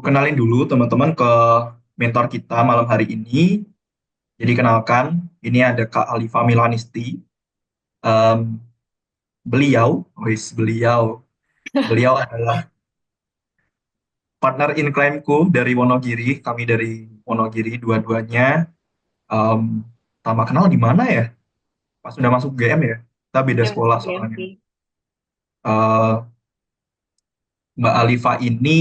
Aku kenalin dulu teman-teman ke mentor kita malam hari ini. Jadi kenalkan, ini ada Kak Alifa Milanisti. Em, beliau adalah partner in crime-ku dari Wonogiri. Kami dari Wonogiri dua-duanya. Em, Pertama kenal di mana ya? Pas sudah masuk GM ya. Kita beda Udah masuk sekolah game soalnya. sih. Eh, Mbak Alifa ini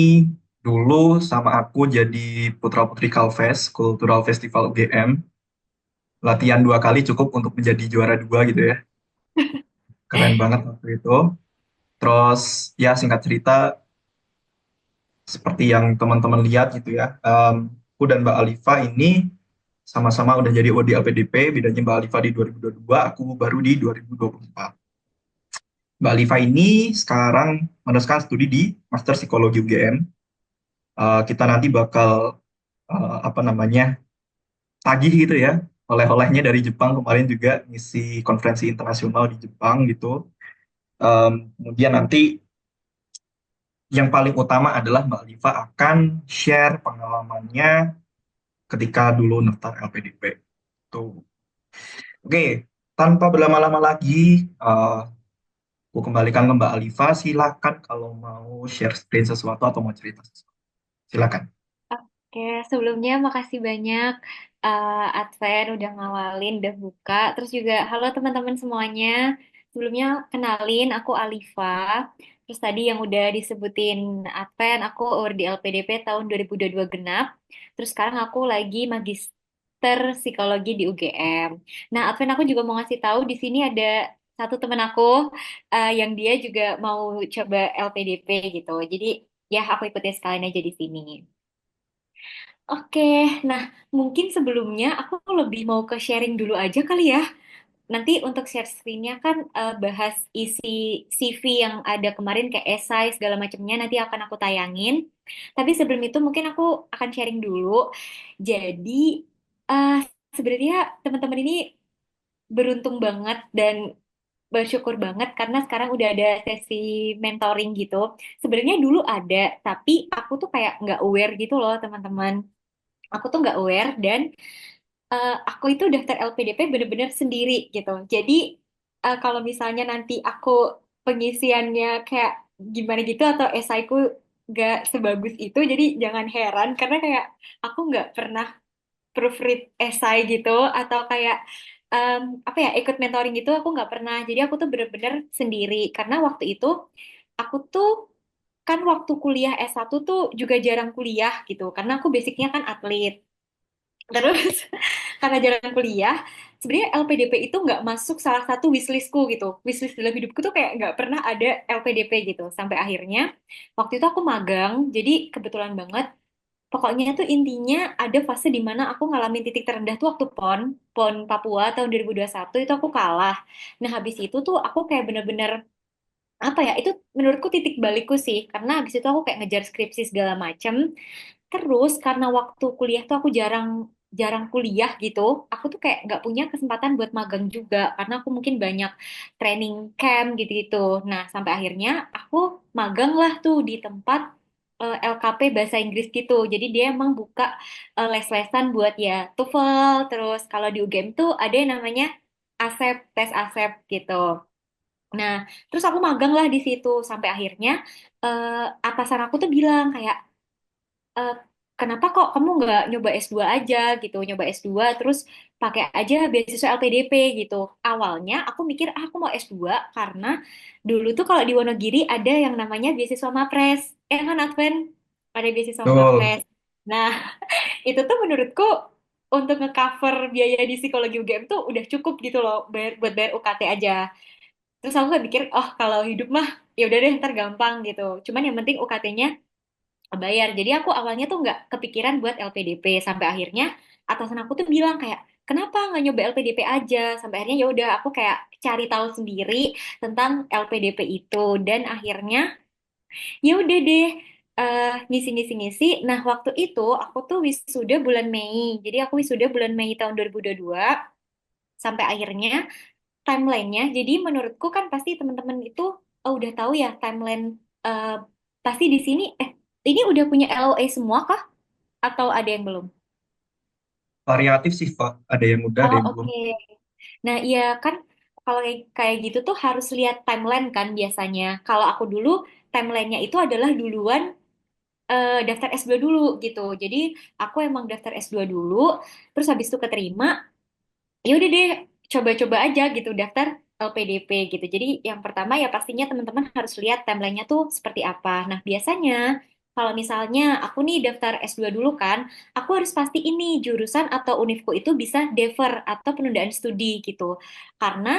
dulu sama aku jadi putra-putri Kalves, Cultural Festival UGM. Latihan 2 kali cukup untuk menjadi juara 2 gitu ya. Keren banget waktu itu. Terus ya singkat cerita seperti yang teman-teman lihat gitu ya. Aku dan Mbak Alifa ini sama-sama udah jadi OD LPDP, bedanya Mbak Alifa di 2022, aku baru di 2024. Mbak Alifa ini sekarang meneruskan studi di Master Psikologi UGM. Kita nanti bakal apa namanya tagih gitu ya oleh-olehnya dari Jepang kemarin juga ngisi konferensi internasional di Jepang gitu. Kemudian nanti yang paling utama adalah Mbak Liva akan share pengalamannya ketika dulu daftar LPDP. Tuh. Oke, tanpa berlama-lama lagi, eh, aku kembalikan ke Mbak Alifa. Silakan kalau mau share screen sesuatu atau mau cerita sesuatu. Silakan. Oke, sebelumnya makasih banyak Adven udah ngawalin, udah buka. Terus juga halo teman-teman semuanya. Sebelumnya kenalin aku Alifa. Terus tadi yang udah disebutin Adven, aku award di LPDP tahun 2022 genap. Terus sekarang aku lagi magister psikologi di UGM. Nah, Adven aku juga mau ngasih tahu di sini ada satu teman aku yang dia juga mau coba LPDP gitu. Jadi ya aku ikutin sekalian aja di sini. Oke, nah mungkin sebelumnya aku lebih mau ke sharing dulu aja kali ya. Nanti untuk share screen-nya kan bahas isi CV yang ada kemarin kayak esai segala macamnya nanti akan aku tayangin. Tapi sebelum itu mungkin aku akan sharing dulu. Jadi eh, sebenarnya teman-teman ini beruntung banget dan bersyukur banget karena sekarang udah ada sesi mentoring gitu. Sebenarnya dulu ada, tapi aku tuh kayak nggak aware gitu loh teman-teman. Aku tuh nggak aware dan aku itu daftar LPDP bener-bener sendiri gitu. Jadi kalau misalnya nanti aku pengisiannya kayak gimana gitu atau esaiku nggak sebagus itu, jadi jangan heran karena kayak aku nggak pernah proofread esai gitu atau kayak apa ya ikut mentoring gitu aku nggak pernah. Jadi aku tuh bener-bener sendiri karena waktu itu aku tuh kan waktu kuliah S1 tuh juga jarang kuliah gitu karena aku basicnya kan atlet. Terus karena jarang kuliah, sebenarnya LPDP itu nggak masuk salah satu wishlistku gitu. Wishlist dalam hidupku tuh kayak nggak pernah ada LPDP gitu. Sampai akhirnya waktu itu aku magang, jadi kebetulan banget. Pokoknya tuh intinya ada fase di mana aku ngalamin titik terendah tuh waktu PON Papua tahun 2021 itu aku kalah. Nah habis itu tuh aku kayak bener-bener apa ya itu menurutku titik balikku sih karena habis itu aku kayak ngejar skripsi segala macem. Terus karena waktu kuliah tuh aku jarang jarang kuliah gitu, aku tuh kayak nggak punya kesempatan buat magang juga karena aku mungkin banyak training camp gitu-gitu. Nah, sampai akhirnya aku magang lah tuh di tempat LKP bahasa Inggris gitu. Jadi dia emang buka les-lesan buat ya TOEFL, terus kalau di UGM tuh ada yang namanya ASEP, tes ASEP gitu. Nah, terus aku magang lah di situ sampai akhirnya atasan aku tuh bilang kayak eh, kenapa kok kamu nggak nyoba S2 aja gitu, nyoba S2 terus pakai aja beasiswa LPDP gitu. Awalnya aku mikir ah, aku mau S2 karena dulu tuh kalau di Wonogiri ada yang namanya beasiswa Mapres. Kan Adven ada beasiswa Betul. Mapres. Nah, itu tuh menurutku untuk ngecover biaya di psikologi UGM tuh udah cukup gitu loh buat bayar UKT aja. Terus aku kayak mikir, oh kalau hidup mah ya udah deh ntar gampang gitu. Cuman yang penting UKT-nya bayar. Jadi aku awalnya tuh nggak kepikiran buat LPDP sampai akhirnya atasan aku tuh bilang kayak kenapa nggak nyoba LPDP aja sampai akhirnya ya udah aku kayak cari tahu sendiri tentang LPDP itu dan akhirnya ya udah deh ngisi-ngisi-ngisi. Nah waktu itu aku tuh wisuda bulan Mei. Jadi aku wisuda bulan Mei tahun 2022 sampai akhirnya timelinenya. Jadi menurutku kan pasti teman-teman itu udah tahu ya timeline eh, pasti di sini. Ini udah punya LOA semua kah? Atau ada yang belum? Variatif sih, Pak. Ada yang udah, ada Oh, yang belum. oke. Nah, iya kan kalau kayak gitu tuh harus lihat timeline kan biasanya. Kalau aku dulu timelinenya itu adalah duluan daftar S2 dulu gitu. Jadi aku emang daftar S2 dulu, terus habis itu keterima, ya udah deh coba-coba aja gitu daftar LPDP gitu. Jadi yang pertama ya pastinya teman-teman harus lihat timelinenya tuh seperti apa. Nah, biasanya kalau misalnya aku nih daftar S2 dulu kan, aku harus pasti ini jurusan atau univku itu bisa defer atau penundaan studi gitu. Karena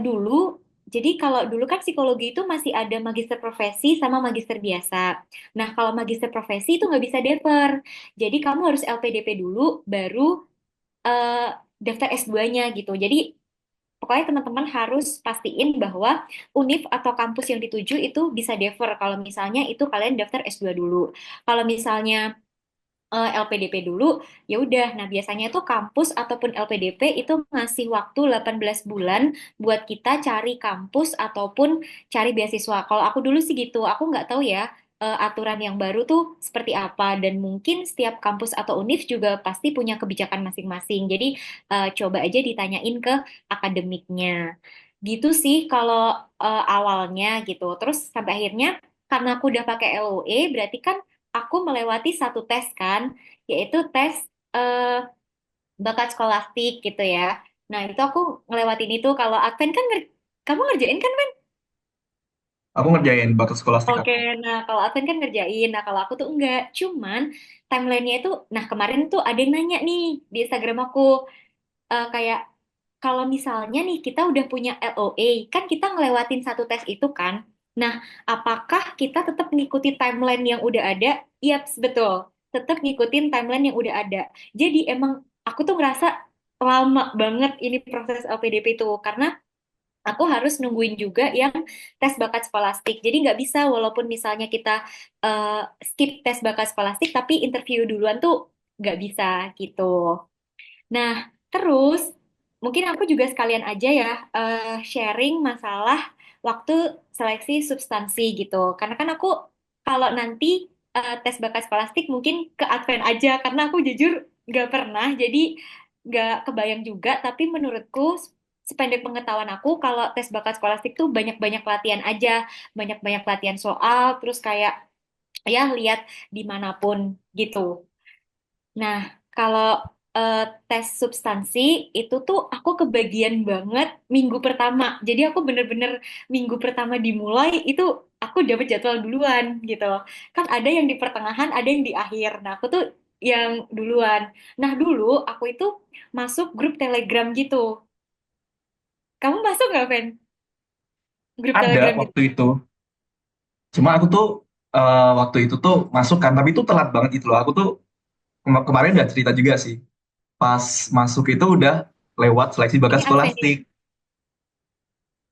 dulu jadi kalau dulu kan psikologi itu masih ada magister profesi sama magister biasa. Nah, kalau magister profesi itu nggak bisa defer. Jadi kamu harus LPDP dulu, baru eh, daftar S2-nya gitu. Jadi pokoknya teman-teman harus pastiin bahwa univ atau kampus yang dituju itu bisa defer kalau misalnya itu kalian daftar S2 dulu. Kalau misalnya LPDP dulu, ya udah. Nah, biasanya itu kampus ataupun LPDP itu ngasih waktu 18 bulan buat kita cari kampus ataupun cari beasiswa. Kalau aku dulu sih gitu, aku nggak tahu ya aturan yang baru tuh seperti apa. Dan mungkin setiap kampus atau univ juga pasti punya kebijakan masing-masing. Jadi coba aja ditanyain ke akademiknya. Gitu sih kalau awalnya gitu. Terus sampai akhirnya karena aku udah pakai LOE, berarti kan aku melewati satu tes kan, yaitu tes eh, bakat skolastik gitu ya. Nah, itu aku ngelewatin itu. Kalau Advent kan kamu ngerjain kan, Ben? Aku ngerjain bakat skolastik Oke, aku. nah kalau Advent kan ngerjain. Nah, kalau aku tuh enggak. Cuman timelinenya itu, nah kemarin tuh ada yang nanya nih di Instagram aku, kayak kalau misalnya nih kita udah punya LOA, kan kita ngelewatin satu tes itu kan. Nah, apakah kita tetap ngikuti timeline yang udah ada? Iya, betul. Tetap ngikutin timeline yang udah ada. Jadi emang aku tuh ngerasa lama banget ini proses LPDP itu karena aku harus nungguin juga yang tes bakat skolastik. Jadi nggak bisa walaupun misalnya kita skip tes bakat skolastik, tapi interview duluan tuh nggak bisa gitu. Nah, terus mungkin aku juga sekalian aja ya sharing masalah waktu seleksi substansi gitu. Karena kan aku kalau nanti tes bakat skolastik mungkin ke Advent aja karena aku jujur nggak pernah, jadi nggak kebayang juga. Tapi menurutku sependek pengetahuan aku kalau tes bakat skolastik tuh banyak-banyak latihan aja, banyak-banyak latihan soal, terus kayak ya lihat dimanapun gitu. Nah, kalau eh, tes substansi itu tuh aku kebagian banget minggu pertama. Jadi aku bener-bener minggu pertama dimulai itu aku dapat jadwal duluan gitu. Kan ada yang di pertengahan, ada yang di akhir. Nah, aku tuh yang duluan. Nah, dulu aku itu masuk grup Telegram gitu. Kamu masuk nggak, Fen? Grup Ada Telegram gitu. waktu itu. Cuma aku tuh waktu itu tuh masuk kan, tapi itu telat banget gitu loh. Aku tuh kemarin udah cerita juga sih. Pas masuk itu udah lewat seleksi bakat Ini Advent ya? skolastik.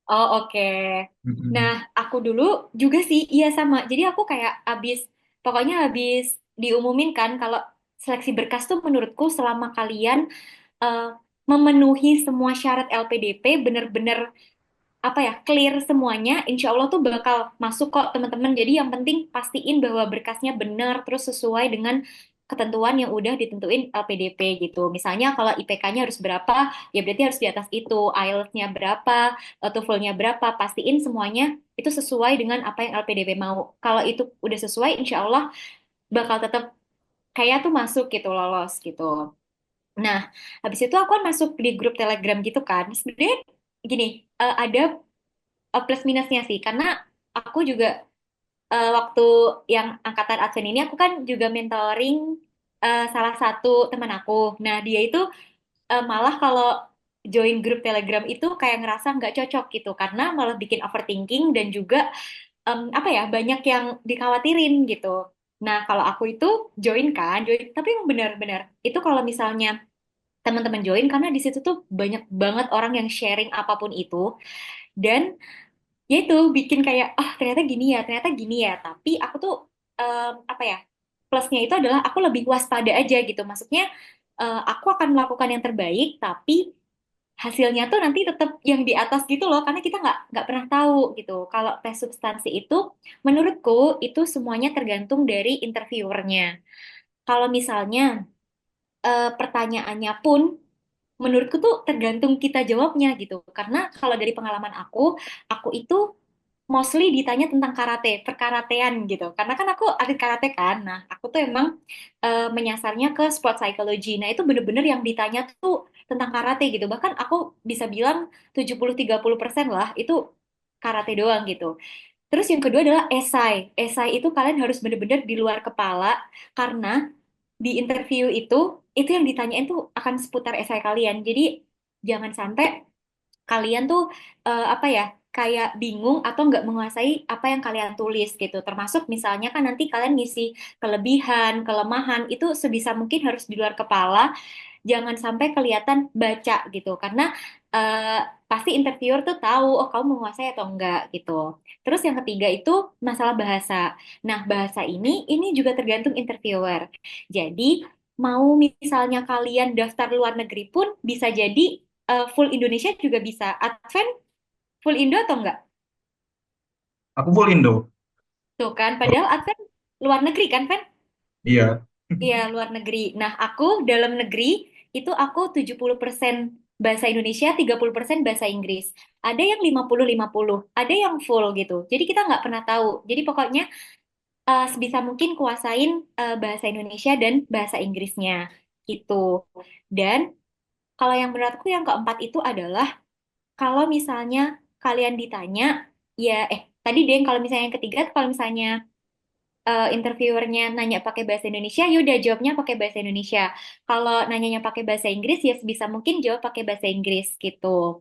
Oh, oke. Nah, Mm-mm. aku dulu juga sih, iya sama. Jadi aku kayak pokoknya habis diumumin kan kalau seleksi berkas tuh menurutku selama kalian eh, memenuhi semua syarat LPDP, bener-bener apa ya, clear semuanya, insya Allah tuh bakal masuk kok teman-teman. Jadi yang penting pastiin bahwa berkasnya benar, terus sesuai dengan ketentuan yang udah ditentuin LPDP gitu. Misalnya kalau IPK-nya harus berapa, ya berarti harus di atas itu. IELTS-nya berapa, TOEFL-nya berapa, pastiin semuanya itu sesuai dengan apa yang LPDP mau. Kalau itu udah sesuai, insya Allah bakal tetap kayak tuh masuk gitu, lolos gitu. Nah, habis itu aku kan masuk di grup Telegram gitu kan. Sebenarnya gini, ada plus minusnya sih karena aku juga waktu yang angkatan Advent ini aku kan juga mentoring salah satu teman aku. Nah, dia itu malah kalau join grup Telegram itu kayak ngerasa nggak cocok gitu karena malah bikin overthinking dan juga apa ya, banyak yang dikhawatirin gitu. Nah, kalau aku itu join, tapi yang benar-benar itu kalau misalnya teman-teman join karena di situ tuh banyak banget orang yang sharing apapun itu, dan ya itu bikin kayak ternyata gini ya, tapi aku tuh apa ya, plusnya itu adalah aku lebih waspada aja gitu, maksudnya aku akan melakukan yang terbaik tapi hasilnya tuh nanti tetap yang di atas gitu loh, karena kita nggak pernah tahu gitu. Kalau tes substansi itu, menurutku itu semuanya tergantung dari interviewernya. Kalau misalnya pertanyaannya pun menurutku tuh tergantung kita jawabnya gitu. Karena kalau dari pengalaman aku itu mostly ditanya tentang karate, perkaratean gitu. Karena kan aku atlet karate kan. Nah, aku tuh emang menyasarnya ke sport psychology. Nah, itu bener-bener yang ditanya tuh tentang karate gitu. Bahkan aku bisa bilang 70-30% lah itu karate doang gitu. Terus yang kedua adalah esai. Esai itu kalian harus bener-bener di luar kepala karena di interview itu yang ditanyain tuh akan seputar esai kalian. Jadi jangan sampai kalian tuh apa ya kayak bingung atau nggak menguasai apa yang kalian tulis gitu. Termasuk misalnya kan nanti kalian ngisi kelebihan, kelemahan itu sebisa mungkin harus di luar kepala, jangan sampai kelihatan baca gitu. Karena eh, pasti interviewer tuh tahu oh kamu menguasai atau enggak gitu. Terus yang ketiga itu masalah bahasa. Nah, bahasa ini juga tergantung interviewer. Jadi mau misalnya kalian daftar luar negeri pun bisa jadi full Indonesia juga bisa. Advent full Indo atau enggak? Aku full Indo. Tuh kan, padahal Advent luar negeri kan, Fen? Iya. Iya, luar negeri. Nah, aku dalam negeri itu aku 70% bahasa Indonesia, 30% bahasa Inggris. Ada yang 50-50, ada yang full gitu. Jadi kita nggak pernah tahu. Jadi pokoknya sebisa mungkin kuasain bahasa Indonesia dan bahasa Inggrisnya gitu. Dan kalau yang menurutku yang keempat itu adalah kalau misalnya kalian ditanya, ya tadi deh kalau misalnya yang ketiga kalau misalnya interviewernya nanya pakai bahasa Indonesia, ya udah jawabnya pakai bahasa Indonesia. Kalau nanyanya pakai bahasa Inggris, ya sebisa mungkin jawab pakai bahasa Inggris gitu.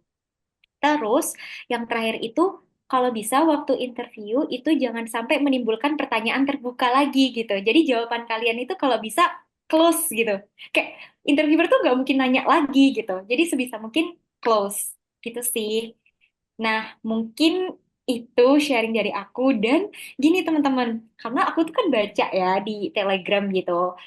Terus yang terakhir itu kalau bisa waktu interview itu jangan sampai menimbulkan pertanyaan terbuka lagi gitu. Jadi jawaban kalian itu kalau bisa close gitu. Kayak interviewer tuh nggak mungkin nanya lagi gitu. Jadi sebisa mungkin close gitu sih. Nah, mungkin itu sharing dari aku dan gini teman-teman, karena aku tuh kan baca ya di Telegram gitu,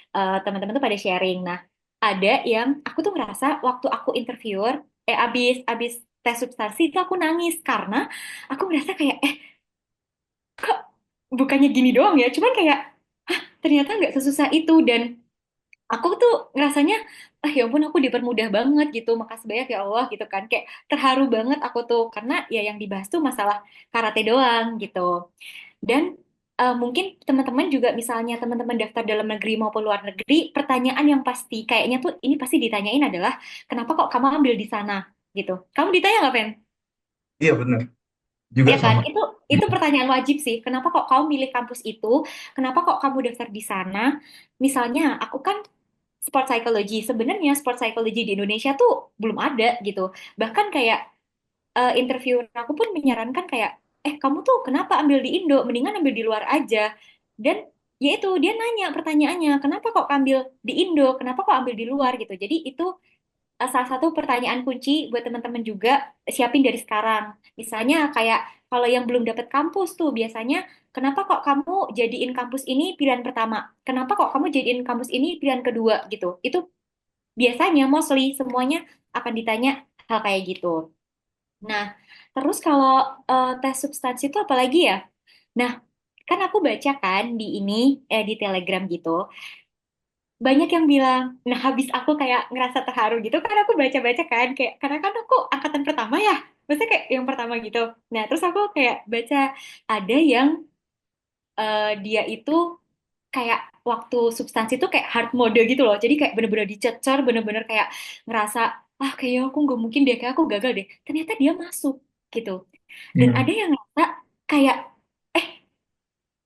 teman-teman tuh pada sharing. Nah, ada yang aku tuh ngerasa waktu aku interviewer, abis tes substansi itu aku nangis karena aku ngerasa kayak bukannya gini doang ya, cuman kayak ternyata nggak sesusah itu dan aku tuh ngerasanya ah ya ampun aku dipermudah banget gitu makasih banyak ya Allah gitu kan kayak terharu banget aku tuh karena ya yang dibahas tuh masalah karate doang gitu dan mungkin teman-teman juga misalnya teman-teman daftar dalam negeri maupun luar negeri pertanyaan yang pasti kayaknya tuh ini pasti ditanyain adalah kenapa kok kamu ambil di sana gitu kamu ditanya nggak Fen? Iya benar. Juga Ya kan, sama. itu pertanyaan wajib sih. Kenapa kok kamu milih kampus itu? Kenapa kok kamu daftar di sana? Misalnya, aku kan sport psychology. Sebenarnya sport psychology di Indonesia tuh belum ada gitu. Bahkan kayak interviewer aku pun menyarankan kayak, kamu tuh kenapa ambil di Indo? Mendingan ambil di luar aja. Dan ya itu dia nanya pertanyaannya, kenapa kok ambil di Indo? Kenapa kok ambil di luar gitu? Jadi itu salah satu pertanyaan kunci buat teman-teman juga siapin dari sekarang. Misalnya kayak kalau yang belum dapat kampus tuh biasanya kenapa kok kamu jadiin kampus ini pilihan pertama? Kenapa kok kamu jadiin kampus ini pilihan kedua gitu? Itu biasanya mostly semuanya akan ditanya hal kayak gitu. Nah, terus kalau tes substansi itu apalagi ya? Nah, kan aku baca kan di ini di Telegram gitu banyak yang bilang, nah habis aku kayak ngerasa terharu gitu kan aku baca-baca kan kayak karena kan aku angkatan pertama ya, maksudnya kayak yang pertama gitu. Nah terus aku kayak baca ada yang dia itu kayak waktu substansi itu kayak hard mode gitu loh, jadi kayak bener-bener dicecer, bener-bener kayak ngerasa ah kayaknya aku nggak mungkin deh, kayak aku gagal deh. Ternyata dia masuk gitu. Dan ada Hmm. yang ngerasa kayak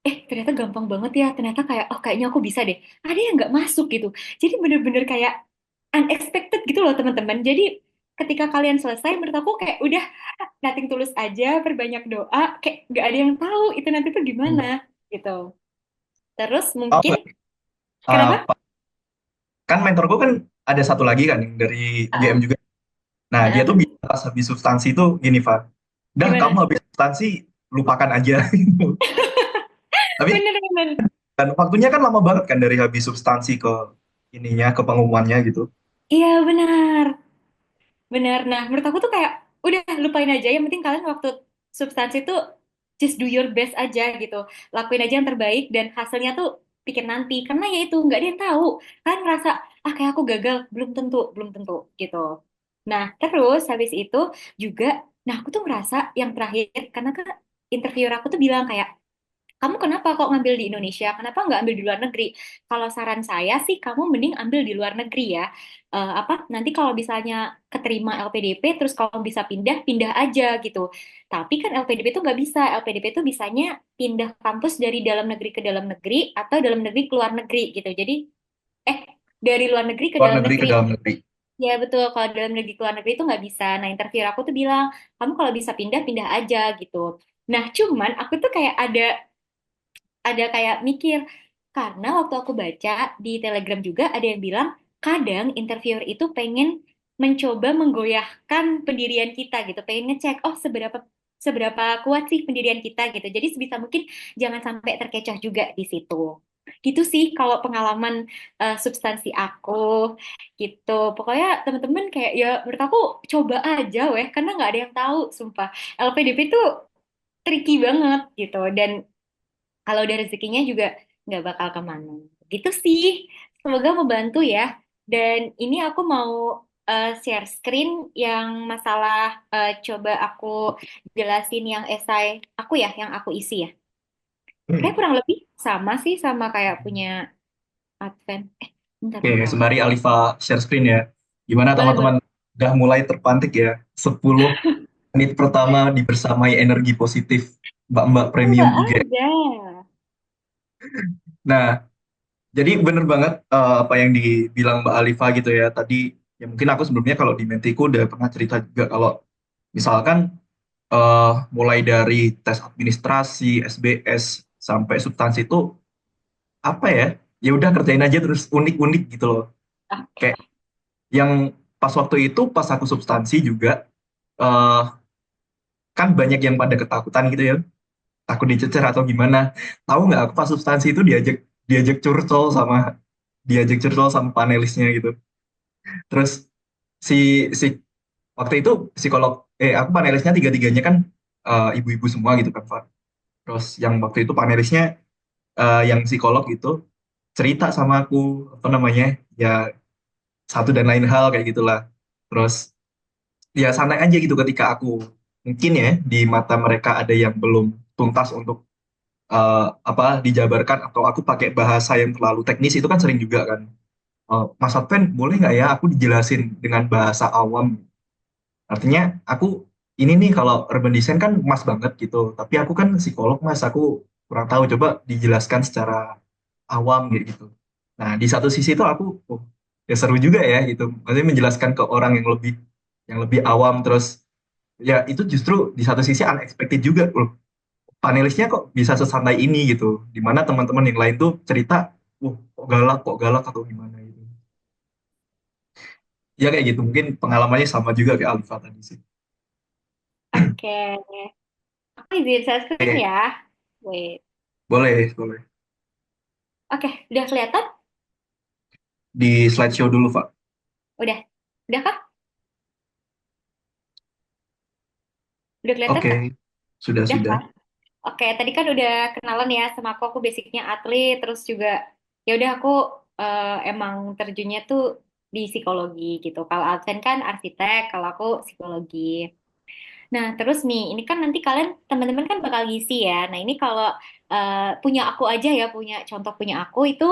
eh ternyata gampang banget ya ternyata kayak oh kayaknya aku bisa deh ada yang nggak masuk gitu jadi bener-bener kayak unexpected gitu loh teman-teman jadi ketika kalian selesai menurut aku kayak udah nothing tulus aja perbanyak doa kayak nggak ada yang tahu itu nanti tuh gimana gitu terus Tahu mungkin nggak? kenapa. Kan mentorku kan ada satu lagi kan yang dari UGM Ah, juga. Nah, dia ah, tuh bilang pas habis substansi itu gini, Pak. Udah, kamu gimana habis substansi, lupakan aja. Gitu. Tapi bener-bener kan waktunya kan lama banget kan dari habis substansi ke ininya, ke pengumumannya gitu. iya benar Bener. Nah, menurut aku tuh kayak udah lupain aja. Yang penting kalian waktu substansi tuh just do your best aja gitu. Lakuin aja yang terbaik dan hasilnya tuh pikir nanti. Karena ya itu nggak ada yang tahu. Kalian ngerasa ah kayak aku gagal, belum tentu, belum tentu gitu. Nah, terus habis itu juga, nah aku tuh ngerasa yang terakhir karena kan interviewer aku tuh bilang kayak kamu kenapa kok ngambil di Indonesia? Kenapa nggak ambil di luar negeri? Kalau saran saya sih, kamu mending ambil di luar negeri ya. Apa nanti kalau misalnya keterima LPDP, terus kamu bisa pindah, pindah aja gitu. Tapi kan LPDP itu nggak bisa. LPDP itu bisanya pindah kampus dari dalam negeri ke dalam negeri atau dalam negeri ke luar negeri gitu. Jadi, eh dari luar negeri ke Luar dalam negeri ke negeri. dalam negeri. Ya betul, kalau dalam negeri ke luar negeri itu nggak bisa. Nah, interviewer aku tuh bilang, kamu kalau bisa pindah, pindah aja gitu. Nah, cuman aku tuh kayak ada kayak mikir karena waktu aku baca di Telegram juga ada yang bilang kadang interviewer itu pengen mencoba menggoyahkan pendirian kita gitu, pengen ngecek oh seberapa seberapa kuat sih pendirian kita gitu. Jadi sebisa mungkin jangan sampai terkecoh juga di situ. Gitu sih kalau pengalaman substansi aku gitu. Pokoknya teman-teman kayak ya menurut aku coba aja weh karena nggak ada yang tahu sumpah. LPDP itu tricky banget gitu dan kalau udah rezekinya juga nggak bakal kemana. Gitu sih. Semoga membantu ya. Dan ini aku mau share screen yang masalah coba aku jelasin yang esai aku ya, yang aku isi ya. Kayak Hmm. kurang lebih sama sih sama kayak punya Advent. Bentar, Oke, bentar. sembari Alifa share screen ya. Gimana Boleh, boleh. teman-teman? Udah mulai terpantik ya. 10 menit pertama dibersamai energi positif Mbak-mbak premium Enggak IG. ada. Nah, jadi bener banget apa yang dibilang Mbak Alifa gitu ya. Tadi ya mungkin aku sebelumnya kalau di Mentiku udah pernah cerita juga kalau misalkan mulai dari tes administrasi, SBS sampai substansi itu apa ya? Ya udah kerjain aja terus unik-unik gitu loh. Kayak Oke. yang pas waktu itu pas aku substansi juga eh kan banyak yang pada ketakutan gitu ya, takut dicecer atau gimana. Tahu nggak aku pas substansi itu diajak diajak curcol sama diajak curcol sama panelisnya gitu. Terus si si waktu itu psikolog aku panelisnya tiga-tiganya kan ibu-ibu semua gitu kan, Pak. Terus yang waktu itu panelisnya yang psikolog gitu cerita sama aku apa namanya ya satu dan lain hal kayak gitulah. Terus ya santai aja gitu ketika aku mungkin ya di mata mereka ada yang belum tuntas untuk apa dijabarkan atau aku pakai bahasa yang terlalu teknis itu kan sering juga kan. Mas Adven boleh nggak ya aku dijelasin dengan bahasa awam. Artinya aku ini nih kalau urban design kan mas banget gitu. Tapi aku kan psikolog mas, aku kurang tahu. Coba dijelaskan secara awam kayak gitu. Nah di satu sisi itu aku, oh, ya seru juga ya gitu. Maksudnya menjelaskan ke orang yang lebih awam terus ya itu justru di satu sisi unexpected juga loh. Panelisnya kok bisa sesantai ini gitu. Dimana teman-teman yang lain tuh cerita, kok galak atau gimana gitu. Ya kayak gitu. Mungkin pengalamannya sama juga kayak Alifa tadi sih. Oke. Aku izin share screen Oke, ya. Wait. boleh, boleh. Oke, udah kelihatan? Di slideshow dulu, Pak. Udah. Udah kah? Udah kelihatan nggak? Oke, sudah, Udah sudah. kan? Oke, tadi kan udah kenalan ya sama aku. Aku basicnya atlet, terus juga ya udah aku emang terjunnya tuh di psikologi gitu. Kalau Alven kan arsitek, kalau aku psikologi. Nah, terus nih, ini kan nanti kalian teman-teman kan bakal ngisi ya. Nah, ini kalau punya aku aja ya, punya contoh punya aku itu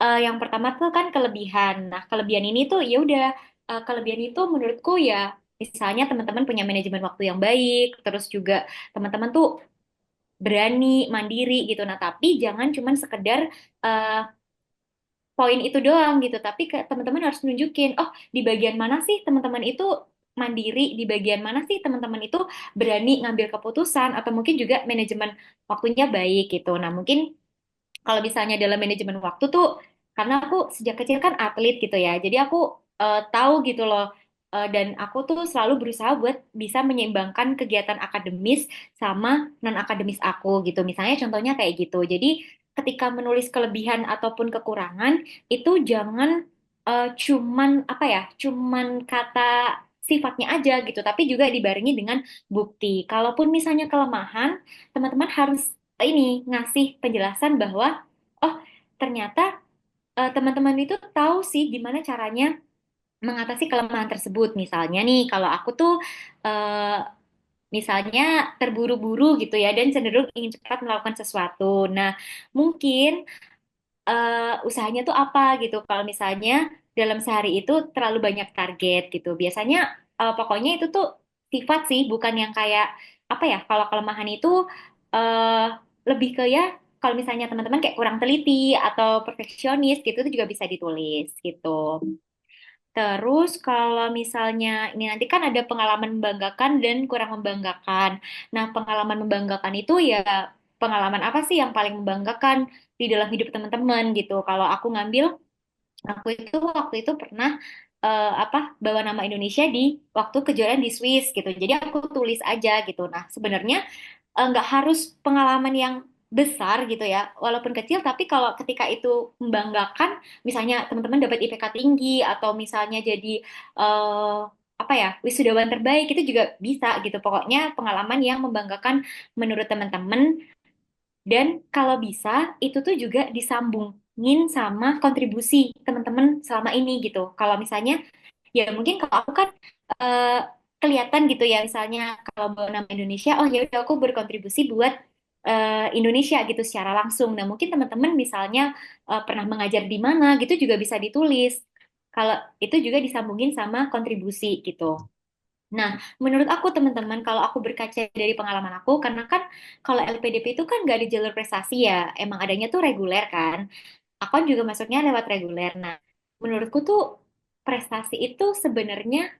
yang pertama tuh kan kelebihan. Nah, kelebihan ini tuh ya udah kelebihan itu menurutku ya misalnya teman-teman punya manajemen waktu yang baik, terus juga teman-teman tuh berani, mandiri gitu. Nah, tapi jangan cuman sekedar eh, poin itu doang gitu, tapi teman-teman harus nunjukin, oh di bagian mana sih teman-teman itu mandiri, di bagian mana sih teman-teman itu berani ngambil keputusan, atau mungkin juga manajemen waktunya baik gitu. Nah, mungkin kalau misalnya dalam manajemen waktu tuh, karena aku sejak kecil kan atlet gitu ya, jadi aku tahu gitu loh. Dan aku tuh selalu berusaha buat bisa menyeimbangkan kegiatan akademis sama non akademis aku gitu. Misalnya contohnya kayak gitu. Jadi ketika menulis kelebihan ataupun kekurangan itu jangan cuman apa ya, cuman kata sifatnya aja gitu, tapi juga dibarengi dengan bukti. Kalaupun misalnya kelemahan, teman-teman harus ini ngasih penjelasan bahwa oh ternyata teman-teman itu tahu sih gimana caranya mengatasi kelemahan tersebut. Misalnya nih, kalau aku tuh eh, misalnya terburu-buru gitu ya dan cenderung ingin cepat melakukan sesuatu. Nah, mungkin usahanya tuh apa gitu. Kalau misalnya dalam sehari itu terlalu banyak target gitu. Biasanya pokoknya itu tuh sifat sih, bukan yang kayak apa ya. Kalau kelemahan itu eh, lebih ke ya kalau misalnya teman-teman kayak kurang teliti atau perfeksionis gitu itu juga bisa ditulis gitu. Terus kalau misalnya ini nanti kan ada pengalaman membanggakan dan kurang membanggakan. Nah, pengalaman membanggakan itu ya pengalaman apa sih yang paling membanggakan di dalam hidup teman-teman gitu. Kalau aku ngambil, aku itu waktu itu pernah apa bawa nama Indonesia di waktu kejuaraan di Swiss gitu. Jadi aku tulis aja gitu. Nah, sebenarnya nggak harus pengalaman yang besar gitu ya, walaupun kecil, tapi kalau ketika itu membanggakan, misalnya teman-teman dapat IPK tinggi atau misalnya jadi eh, apa ya wisudawan terbaik itu juga bisa gitu. Pokoknya pengalaman yang membanggakan menurut teman-teman dan kalau bisa itu tuh juga disambungin sama kontribusi teman-teman selama ini gitu. Kalau misalnya ya mungkin kalau aku kan eh, kelihatan gitu ya misalnya kalau bawa nama Indonesia, oh ya udah aku berkontribusi buat Indonesia gitu secara langsung. Nah mungkin teman-teman misalnya pernah mengajar di mana gitu juga bisa ditulis. Kalau itu juga disambungin sama kontribusi gitu. Nah, menurut aku teman-teman, kalau aku berkaca dari pengalaman aku, karena kan kalau LPDP itu kan nggak ada jalur prestasi ya, emang adanya tuh reguler kan. Aku kan juga masuknya lewat reguler. Nah, menurutku tuh prestasi itu sebenarnya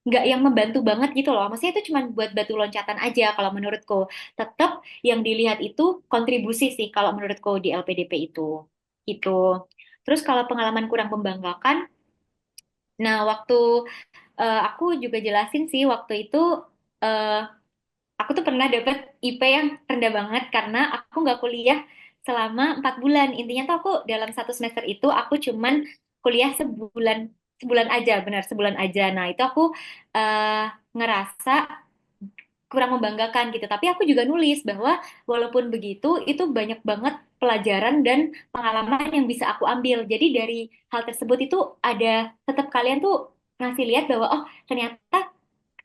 nggak yang membantu banget gitu loh. Maksudnya itu cuma buat batu loncatan aja kalau menurutku. Tetap yang dilihat itu kontribusi sih kalau menurutku di LPDP itu. Gitu. Terus kalau pengalaman kurang membanggakan, nah waktu aku juga jelasin sih waktu itu eh, aku tuh pernah dapet IP yang rendah banget karena aku nggak kuliah selama 4 bulan. Intinya tuh aku dalam satu semester itu aku cuman kuliah sebulan sebulan aja, benar sebulan aja. Nah itu aku eh, ngerasa kurang membanggakan gitu. Tapi aku juga nulis bahwa walaupun begitu itu banyak banget pelajaran dan pengalaman yang bisa aku ambil. Jadi dari hal tersebut itu ada tetap kalian tuh ngasih lihat bahwa oh ternyata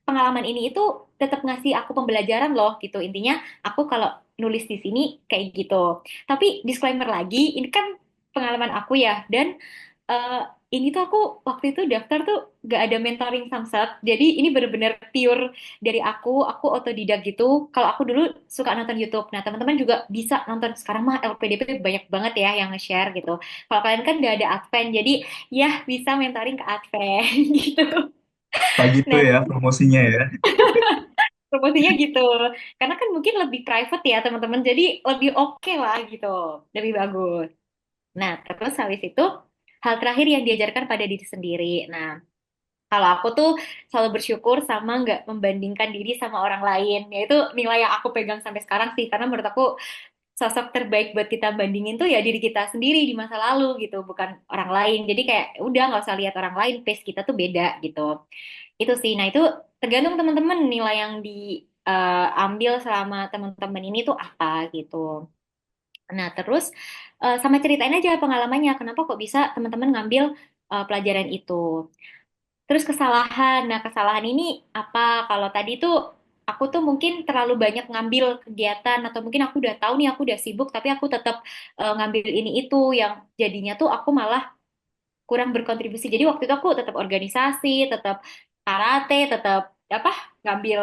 pengalaman ini itu tetap ngasih aku pembelajaran loh gitu. Intinya aku kalau nulis di sini kayak gitu. Tapi disclaimer lagi, ini kan pengalaman aku ya dan eh, ini tuh aku waktu itu daftar tuh gak ada mentoring samsat. Jadi ini bener-bener pure dari aku otodidak gitu. Kalau aku dulu suka nonton YouTube. Nah, teman-teman juga bisa nonton sekarang mah LPDP banyak banget ya yang nge-share gitu. Kalau kalian kan gak ada Advent, jadi ya bisa mentoring ke Advent gitu. Kayak gitu Nah, ya promosinya ya. promosinya gitu. Karena kan mungkin lebih private ya teman-teman. Jadi lebih oke lah gitu. Lebih bagus. Nah, terus habis itu hal terakhir yang diajarkan pada diri sendiri. Nah, kalau aku tuh selalu bersyukur sama nggak membandingkan diri sama orang lain. Yaitu nilai yang aku pegang sampai sekarang sih. Karena menurut aku sosok terbaik buat kita bandingin tuh ya diri kita sendiri di masa lalu gitu. Bukan orang lain. Jadi kayak udah nggak usah lihat orang lain. Pace kita tuh beda gitu. Itu sih. Nah, itu tergantung teman-teman nilai yang diambil selama teman-teman ini tuh apa gitu. Nah, terus sama ceritain aja pengalamannya. Kenapa kok bisa teman-teman ngambil pelajaran itu. Terus kesalahan. Nah, kesalahan ini apa? Kalau tadi tuh aku tuh mungkin terlalu banyak ngambil kegiatan atau mungkin aku udah tahu nih aku udah sibuk tapi aku tetap ngambil ini itu yang jadinya tuh aku malah kurang berkontribusi. Jadi waktu itu aku tetap organisasi, tetap karate, tetap apa ngambil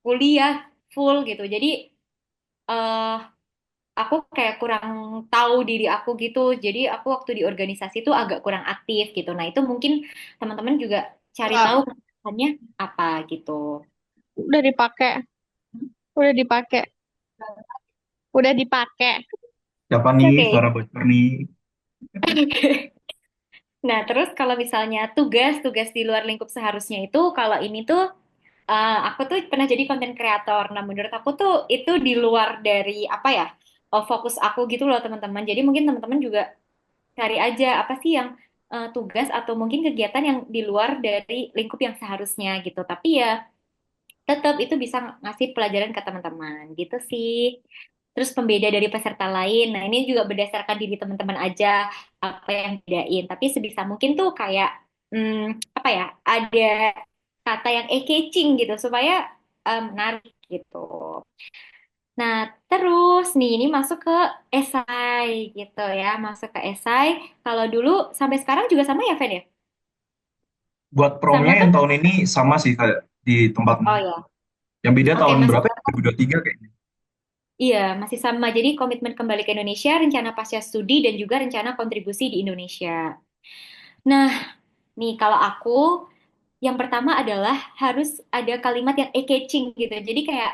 kuliah full gitu. Jadi eh aku kayak kurang tahu diri aku gitu. Jadi aku waktu di organisasi itu agak kurang aktif gitu. Nah, itu mungkin teman-teman juga cari tahu Kak, kesalahannya apa gitu. udah dipakai, udah dipakai, udah dipakai. Siapa Oke, nih oke. suara bocor nih? Nah, terus kalau misalnya tugas-tugas di luar lingkup seharusnya itu, kalau ini tuh aku tuh pernah jadi konten kreator. Nah, menurut aku tuh itu di luar dari apa ya fokus aku gitu loh teman-teman. Jadi mungkin teman-teman juga cari aja apa sih yang tugas atau mungkin kegiatan yang di luar dari lingkup yang seharusnya gitu. Tapi ya tetap itu bisa ngasih pelajaran ke teman-teman gitu sih. Terus pembeda dari peserta lain. Nah, ini juga berdasarkan diri teman-teman aja apa yang bedain. Tapi sebisa mungkin tuh kayak apa ya? Ada kata yang eye-catching gitu supaya menarik gitu. Nah, terus nih ini masuk ke esai gitu ya, masuk ke esai. Kalau dulu sampai sekarang juga sama ya, Fen ya? Buat promnya Sama yang kan? tahun ini sama sih kayak di tempatmu. Oh ya. Yang beda Oke, tahun masih berapa? Ya? 2023 kayaknya. iya, masih sama. Jadi komitmen kembali ke Indonesia, rencana pasca studi dan juga rencana kontribusi di Indonesia. Nah, nih kalau aku yang pertama adalah harus ada kalimat yang eye-catching gitu. Jadi kayak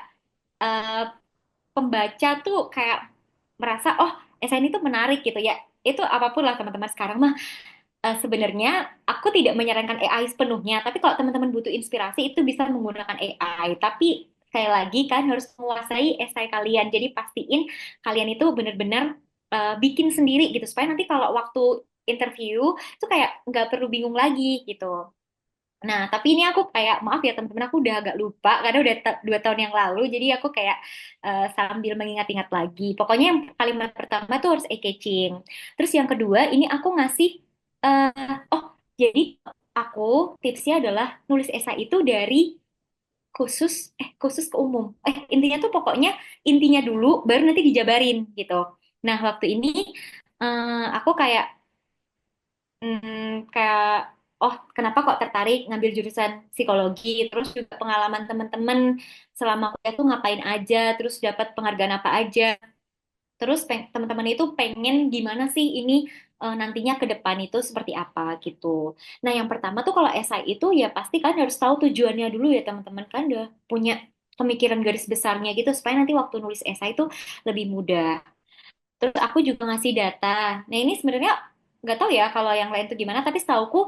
eh, pembaca tuh kayak merasa oh SN itu menarik gitu ya. Itu apapun lah teman-teman sekarang mah sebenarnya aku tidak menyarankan AI sepenuhnya, tapi kalau teman-teman butuh inspirasi itu bisa menggunakan AI. Tapi sekali lagi kan harus menguasai esai kalian. Jadi pastiin kalian itu benar-benar bikin sendiri gitu supaya nanti kalau waktu interview itu kayak nggak perlu bingung lagi gitu. Nah, tapi ini aku kayak maaf ya teman-teman aku udah agak lupa karena udah 2 tahun yang lalu. Jadi aku kayak sambil mengingat-ingat lagi. Pokoknya yang kalimat pertama tuh harus eye-catching. Terus yang kedua ini aku ngasih oh jadi aku tipsnya adalah nulis esai itu dari khusus ke umum. Intinya tuh pokoknya intinya dulu baru nanti dijabarin gitu. Nah, waktu ini aku kayak oh kenapa kok tertarik ngambil jurusan psikologi terus juga pengalaman teman-teman selama kuliah tuh ngapain aja terus dapat penghargaan apa aja terus teman-teman itu pengen gimana sih ini nantinya ke depan itu seperti apa gitu. Nah yang pertama tuh kalau esai itu ya pasti kan harus tahu tujuannya dulu ya teman-teman kan udah punya pemikiran garis besarnya gitu supaya nanti waktu nulis esai itu lebih mudah. Terus aku juga ngasih data. Nah ini sebenarnya nggak tahu ya kalau yang lain tuh gimana, tapi setauku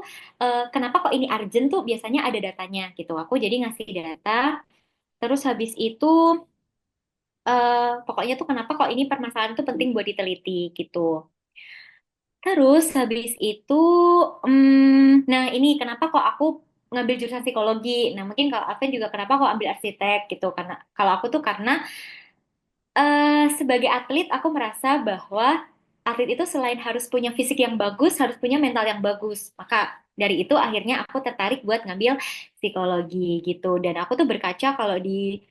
kenapa kok ini urgent tuh biasanya ada datanya gitu. Aku jadi ngasih data. Terus habis itu pokoknya tuh kenapa kok ini permasalahan tuh penting buat diteliti gitu. Terus habis itu, nah ini kenapa kok aku ngambil jurusan psikologi. Nah mungkin kalau Alvin juga kenapa kok ambil arsitek gitu. Karena kalau aku tuh karena sebagai atlet, aku merasa bahwa atlet itu selain harus punya fisik yang bagus, harus punya mental yang bagus. Maka dari itu akhirnya aku tertarik buat ngambil psikologi gitu. Dan aku tuh berkaca kalau di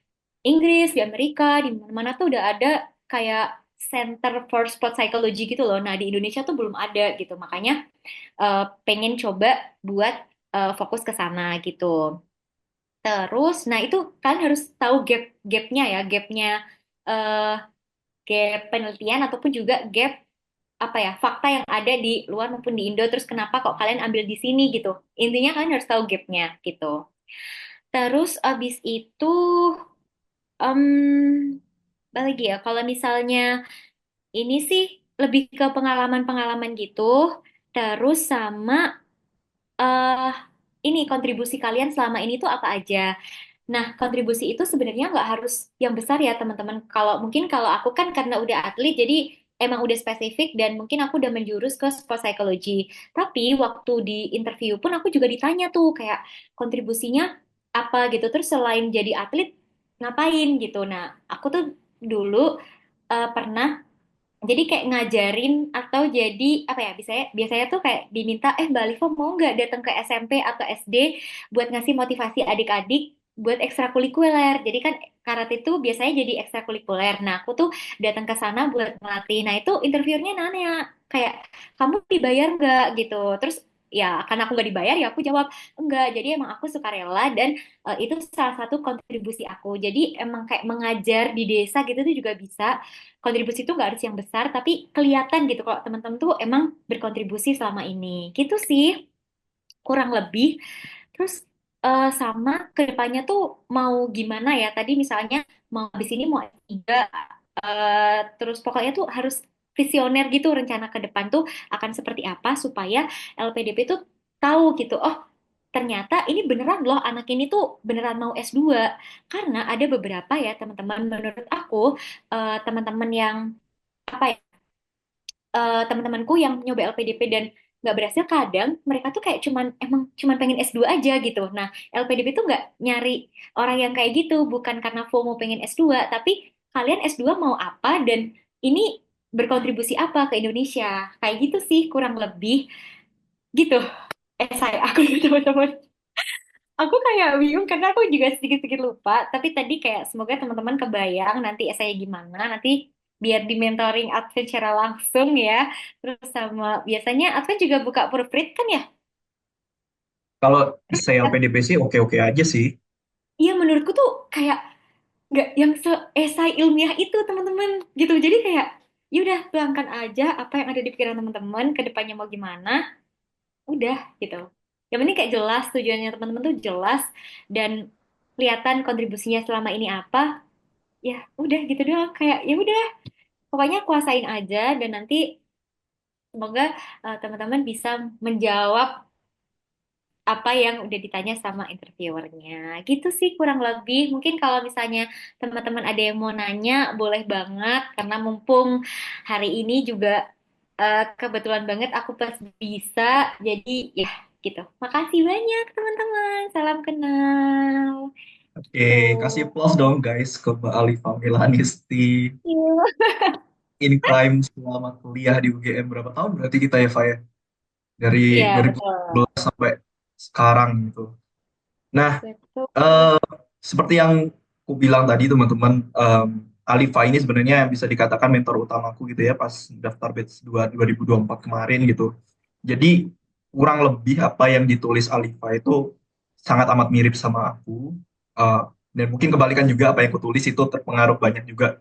Inggris, di Amerika, di mana-mana tuh udah ada kayak Center for Sport Psychology gitu loh. Nah, di Indonesia tuh belum ada gitu. Makanya pengen coba buat fokus ke sana gitu. Terus, nah itu kan harus tahu gapnya ya, eh, gap penelitian ataupun juga gap apa ya fakta yang ada di luar maupun di Indo terus kenapa kok kalian ambil di sini gitu intinya kalian harus tahu gapnya gitu terus abis itu apa lagi ya kalau misalnya ini sih lebih ke pengalaman-pengalaman gitu terus sama eh ini kontribusi kalian selama ini tuh apa aja. Nah, kontribusi itu sebenarnya nggak harus yang besar ya, teman-teman. Kalau aku kan karena udah atlet, jadi emang udah spesifik dan mungkin aku udah menjurus ke sport psychology. Tapi waktu di interview pun aku juga ditanya tuh kayak kontribusinya apa gitu. Terus selain jadi atlet, ngapain gitu. Nah, aku tuh dulu pernah jadi kayak ngajarin atau jadi apa ya biasanya biasanya tuh kayak diminta Mbak Alifa mau nggak datang ke SMP atau SD buat ngasih motivasi adik-adik buat ekstrakurikuler. Jadi kan karate itu biasanya jadi ekstrakurikuler. Nah aku tuh datang ke sana buat melatih. Nah itu interviewnya nanya kayak kamu dibayar nggak gitu. Terus ya karena aku nggak dibayar ya aku jawab enggak. Jadi emang aku suka rela dan itu salah satu kontribusi aku. Jadi emang kayak mengajar di desa gitu tuh juga bisa kontribusi itu nggak harus yang besar, tapi kelihatan gitu kalau teman-teman tuh emang berkontribusi selama ini. Gitu sih, kurang lebih. Terus sama kedepannya tuh mau gimana ya? Tadi misalnya mau habis ini mau S3, terus pokoknya tuh harus visioner gitu rencana ke depan tuh akan seperti apa supaya LPDP tuh tahu gitu. Oh, ternyata ini beneran loh anak ini tuh beneran mau S2. Karena ada beberapa ya teman-teman menurut aku teman-teman yang apa ya teman-temanku yang nyoba LPDP dan nggak berhasil, kadang mereka tuh kayak cuman pengen S2 aja gitu. Nah, LPDP tuh nggak nyari orang yang kayak gitu, bukan karena FOMO pengen S2, tapi kalian S2 mau apa dan ini berkontribusi apa ke Indonesia. Kayak gitu sih kurang lebih gitu. Esai aku teman-teman. Aku kayak bingung karena aku juga sedikit-sedikit lupa, tapi tadi kayak semoga teman-teman kebayang nanti saya gimana, nanti biar di mentoring Advent secara langsung ya. Terus sama biasanya Advent juga buka proofread kan ya? Kalau saya LPDP sih oke-oke aja sih. Iya menurutku tuh kayak nggak yang se-esai ilmiah itu teman-teman gitu. Jadi kayak ya udah tuangkan aja apa yang ada di pikiran teman-teman ke depannya mau gimana, udah gitu. Yang penting kayak jelas tujuannya teman-teman tuh jelas dan kelihatan kontribusinya selama ini apa. Ya udah gitu doang kayak ya udah pokoknya kuasain aja dan nanti semoga teman-teman bisa menjawab apa yang udah ditanya sama interviewernya gitu sih kurang lebih mungkin kalau misalnya teman-teman ada yang mau nanya boleh banget karena mumpung hari ini juga kebetulan banget aku pas bisa jadi ya gitu makasih banyak teman-teman salam kenal Oke, kasih tuh. plus dong guys ke Mbak Alifa Milanisti Iya. in crime selama kuliah di UGM berapa tahun berarti kita ya, Faya? Dari Iya, betul. 2017 sampai sekarang gitu. Nah, Betul. eh, seperti yang aku bilang tadi teman-teman, Alifa ini sebenarnya bisa dikatakan mentor utamaku gitu ya pas daftar batch 2 2024 kemarin gitu. Jadi kurang lebih apa yang ditulis Alifa itu sangat amat mirip sama aku. Eh, dan mungkin kebalikan juga apa yang aku tulis itu terpengaruh banyak juga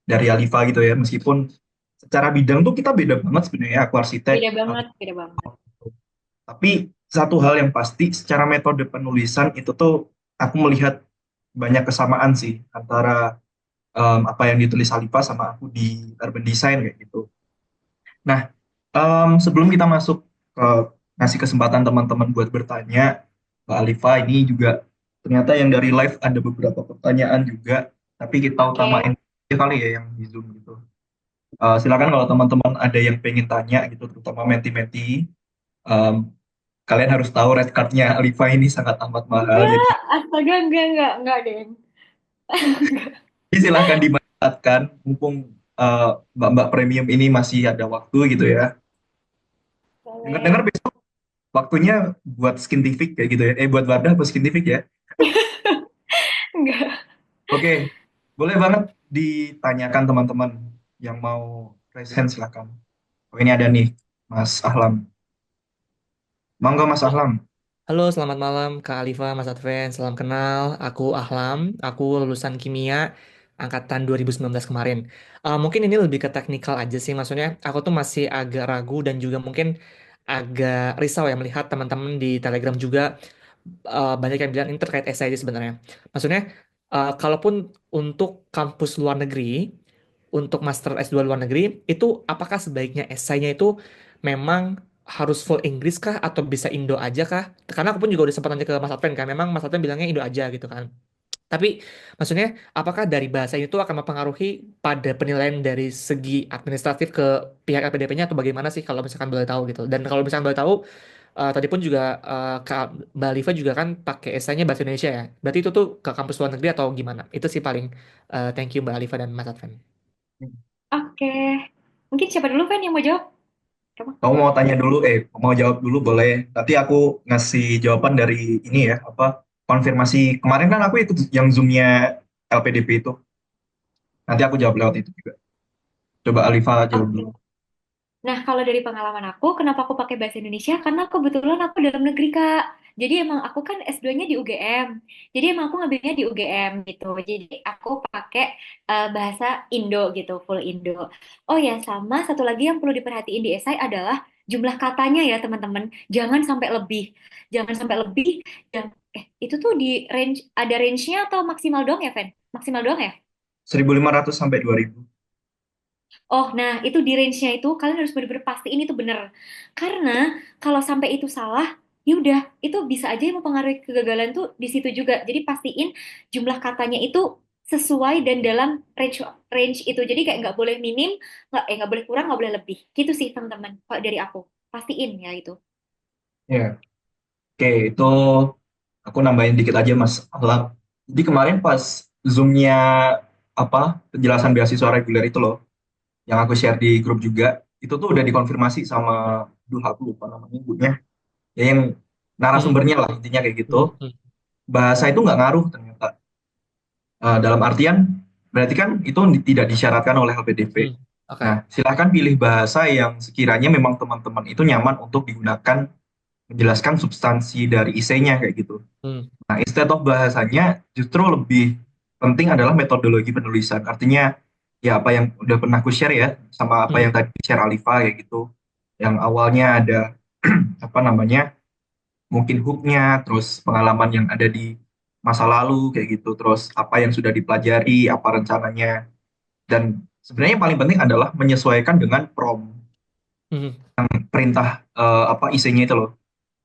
dari Alifa gitu ya. Meskipun secara bidang tuh kita beda banget sebenarnya. Aku arsitek, Beda banget, beda banget. tapi satu hal yang pasti, secara metode penulisan itu tuh aku melihat banyak kesamaan sih antara apa yang ditulis Alifa sama aku di urban design kayak gitu. Nah, sebelum kita masuk ke ngasih kesempatan teman-teman buat bertanya, Mbak Alifa ini juga ternyata yang dari live ada beberapa pertanyaan juga, tapi kita Oke. utamain aja kali ya yang di Zoom gitu. Silakan kalau teman-teman ada yang pengen tanya gitu, terutama menti-menti, em, kalian harus tahu red card-nya Alifa ini sangat amat mahal, jadi Enggak, astaga, enggak, deh. silahkan dimanfaatkan, mumpung mbak-mbak premium ini masih ada waktu gitu ya. Dengar-dengar Boleh. besok waktunya buat skintific kayak gitu ya, buat wadah buat skintific ya. Enggak. Oke, boleh banget ditanyakan teman-teman yang mau raise hand silakan. Oh ini ada nih, Mas Ahlam. Mangga Mas Ahlam. Halo, selamat malam Kak Alifa, Mas Adven. Salam kenal. Aku Ahlam. Aku lulusan kimia angkatan 2019 kemarin. Mungkin ini lebih ke teknikal aja sih. Maksudnya aku tuh masih agak ragu dan juga mungkin agak risau ya melihat teman-teman di Telegram juga banyak yang bilang ini terkait SID sebenarnya. Maksudnya kalaupun untuk kampus luar negeri, untuk master S2 luar negeri, itu apakah sebaiknya esainya itu memang harus full Inggris kah atau bisa Indo aja kah? Karena aku pun juga udah sempat nanya ke Mas Adven kan, memang Mas Adven bilangnya Indo aja gitu kan. Tapi maksudnya apakah dari bahasa itu akan mempengaruhi pada penilaian dari segi administratif ke pihak LPDP-nya atau bagaimana sih kalau misalkan boleh tahu gitu. Dan kalau misalkan boleh tahu, tadi pun juga Kak Mbak Liva juga kan pakai esainya bahasa Indonesia ya. Berarti itu tuh ke kampus luar negeri atau gimana? Itu sih paling thank you Mbak Liva dan Mas Adven. Oke. Mungkin siapa dulu kan yang mau jawab? Kamu? Kamu mau tanya dulu, mau jawab dulu boleh. Nanti aku ngasih jawaban dari ini ya, apa konfirmasi kemarin kan aku ikut yang Zoom-nya LPDP itu. Nanti aku jawab lewat itu juga. Coba Alifa jawab Oke. dulu. Nah, kalau dari pengalaman aku, kenapa aku pakai bahasa Indonesia? Karena kebetulan aku dalam negeri, Kak. Jadi emang aku kan S2-nya di UGM. Jadi emang aku ngambilnya di UGM gitu. Jadi aku pakai bahasa Indo gitu, full Indo. Oh ya, sama satu lagi yang perlu diperhatiin di esai adalah jumlah katanya ya, teman-teman. Jangan sampai lebih. Jangan sampai lebih. Dan, itu tuh di range, ada range-nya atau maksimal doang ya, Fen? Maksimal doang ya? 1.500 sampai 2.000. Oh, nah itu di range-nya itu kalian harus bener-bener pastiin itu bener. Karena kalau sampai itu salah, ya udah itu bisa aja yang mempengaruhi kegagalan tuh di situ juga. Jadi pastiin jumlah katanya itu sesuai dan dalam range range itu. Jadi kayak nggak boleh minim, nggak boleh kurang, nggak boleh lebih. Gitu sih teman-teman. Kalau dari aku. pastiin ya itu. Ya, oke, itu aku nambahin dikit aja Mas Alam. Jadi kemarin pas Zoom-nya apa penjelasan beasiswa reguler itu loh, yang aku share di grup juga, itu tuh udah dikonfirmasi sama, duh aku lupa namanya ibunya, ya yang Hmm, narasumbernya lah intinya kayak gitu. hmm, hmm, Bahasa itu nggak ngaruh ternyata. Dalam artian berarti kan itu tidak disyaratkan oleh LPDP. hmm. Oke. Nah, silahkan pilih bahasa yang sekiranya memang teman-teman itu nyaman untuk digunakan menjelaskan substansi dari esainya kayak gitu. Hmm, Nah, instead of bahasanya, justru lebih penting adalah metodologi penulisan. Artinya, ya apa yang udah pernah aku share ya, sama apa hmm, yang tadi share Alifa kayak gitu. Yang awalnya ada, apa namanya, mungkin hooknya, terus pengalaman yang ada di masa lalu kayak gitu, terus apa yang sudah dipelajari, apa rencananya. Dan sebenarnya yang paling penting adalah menyesuaikan dengan prompt hmm, perintah apa IC-nya itu loh.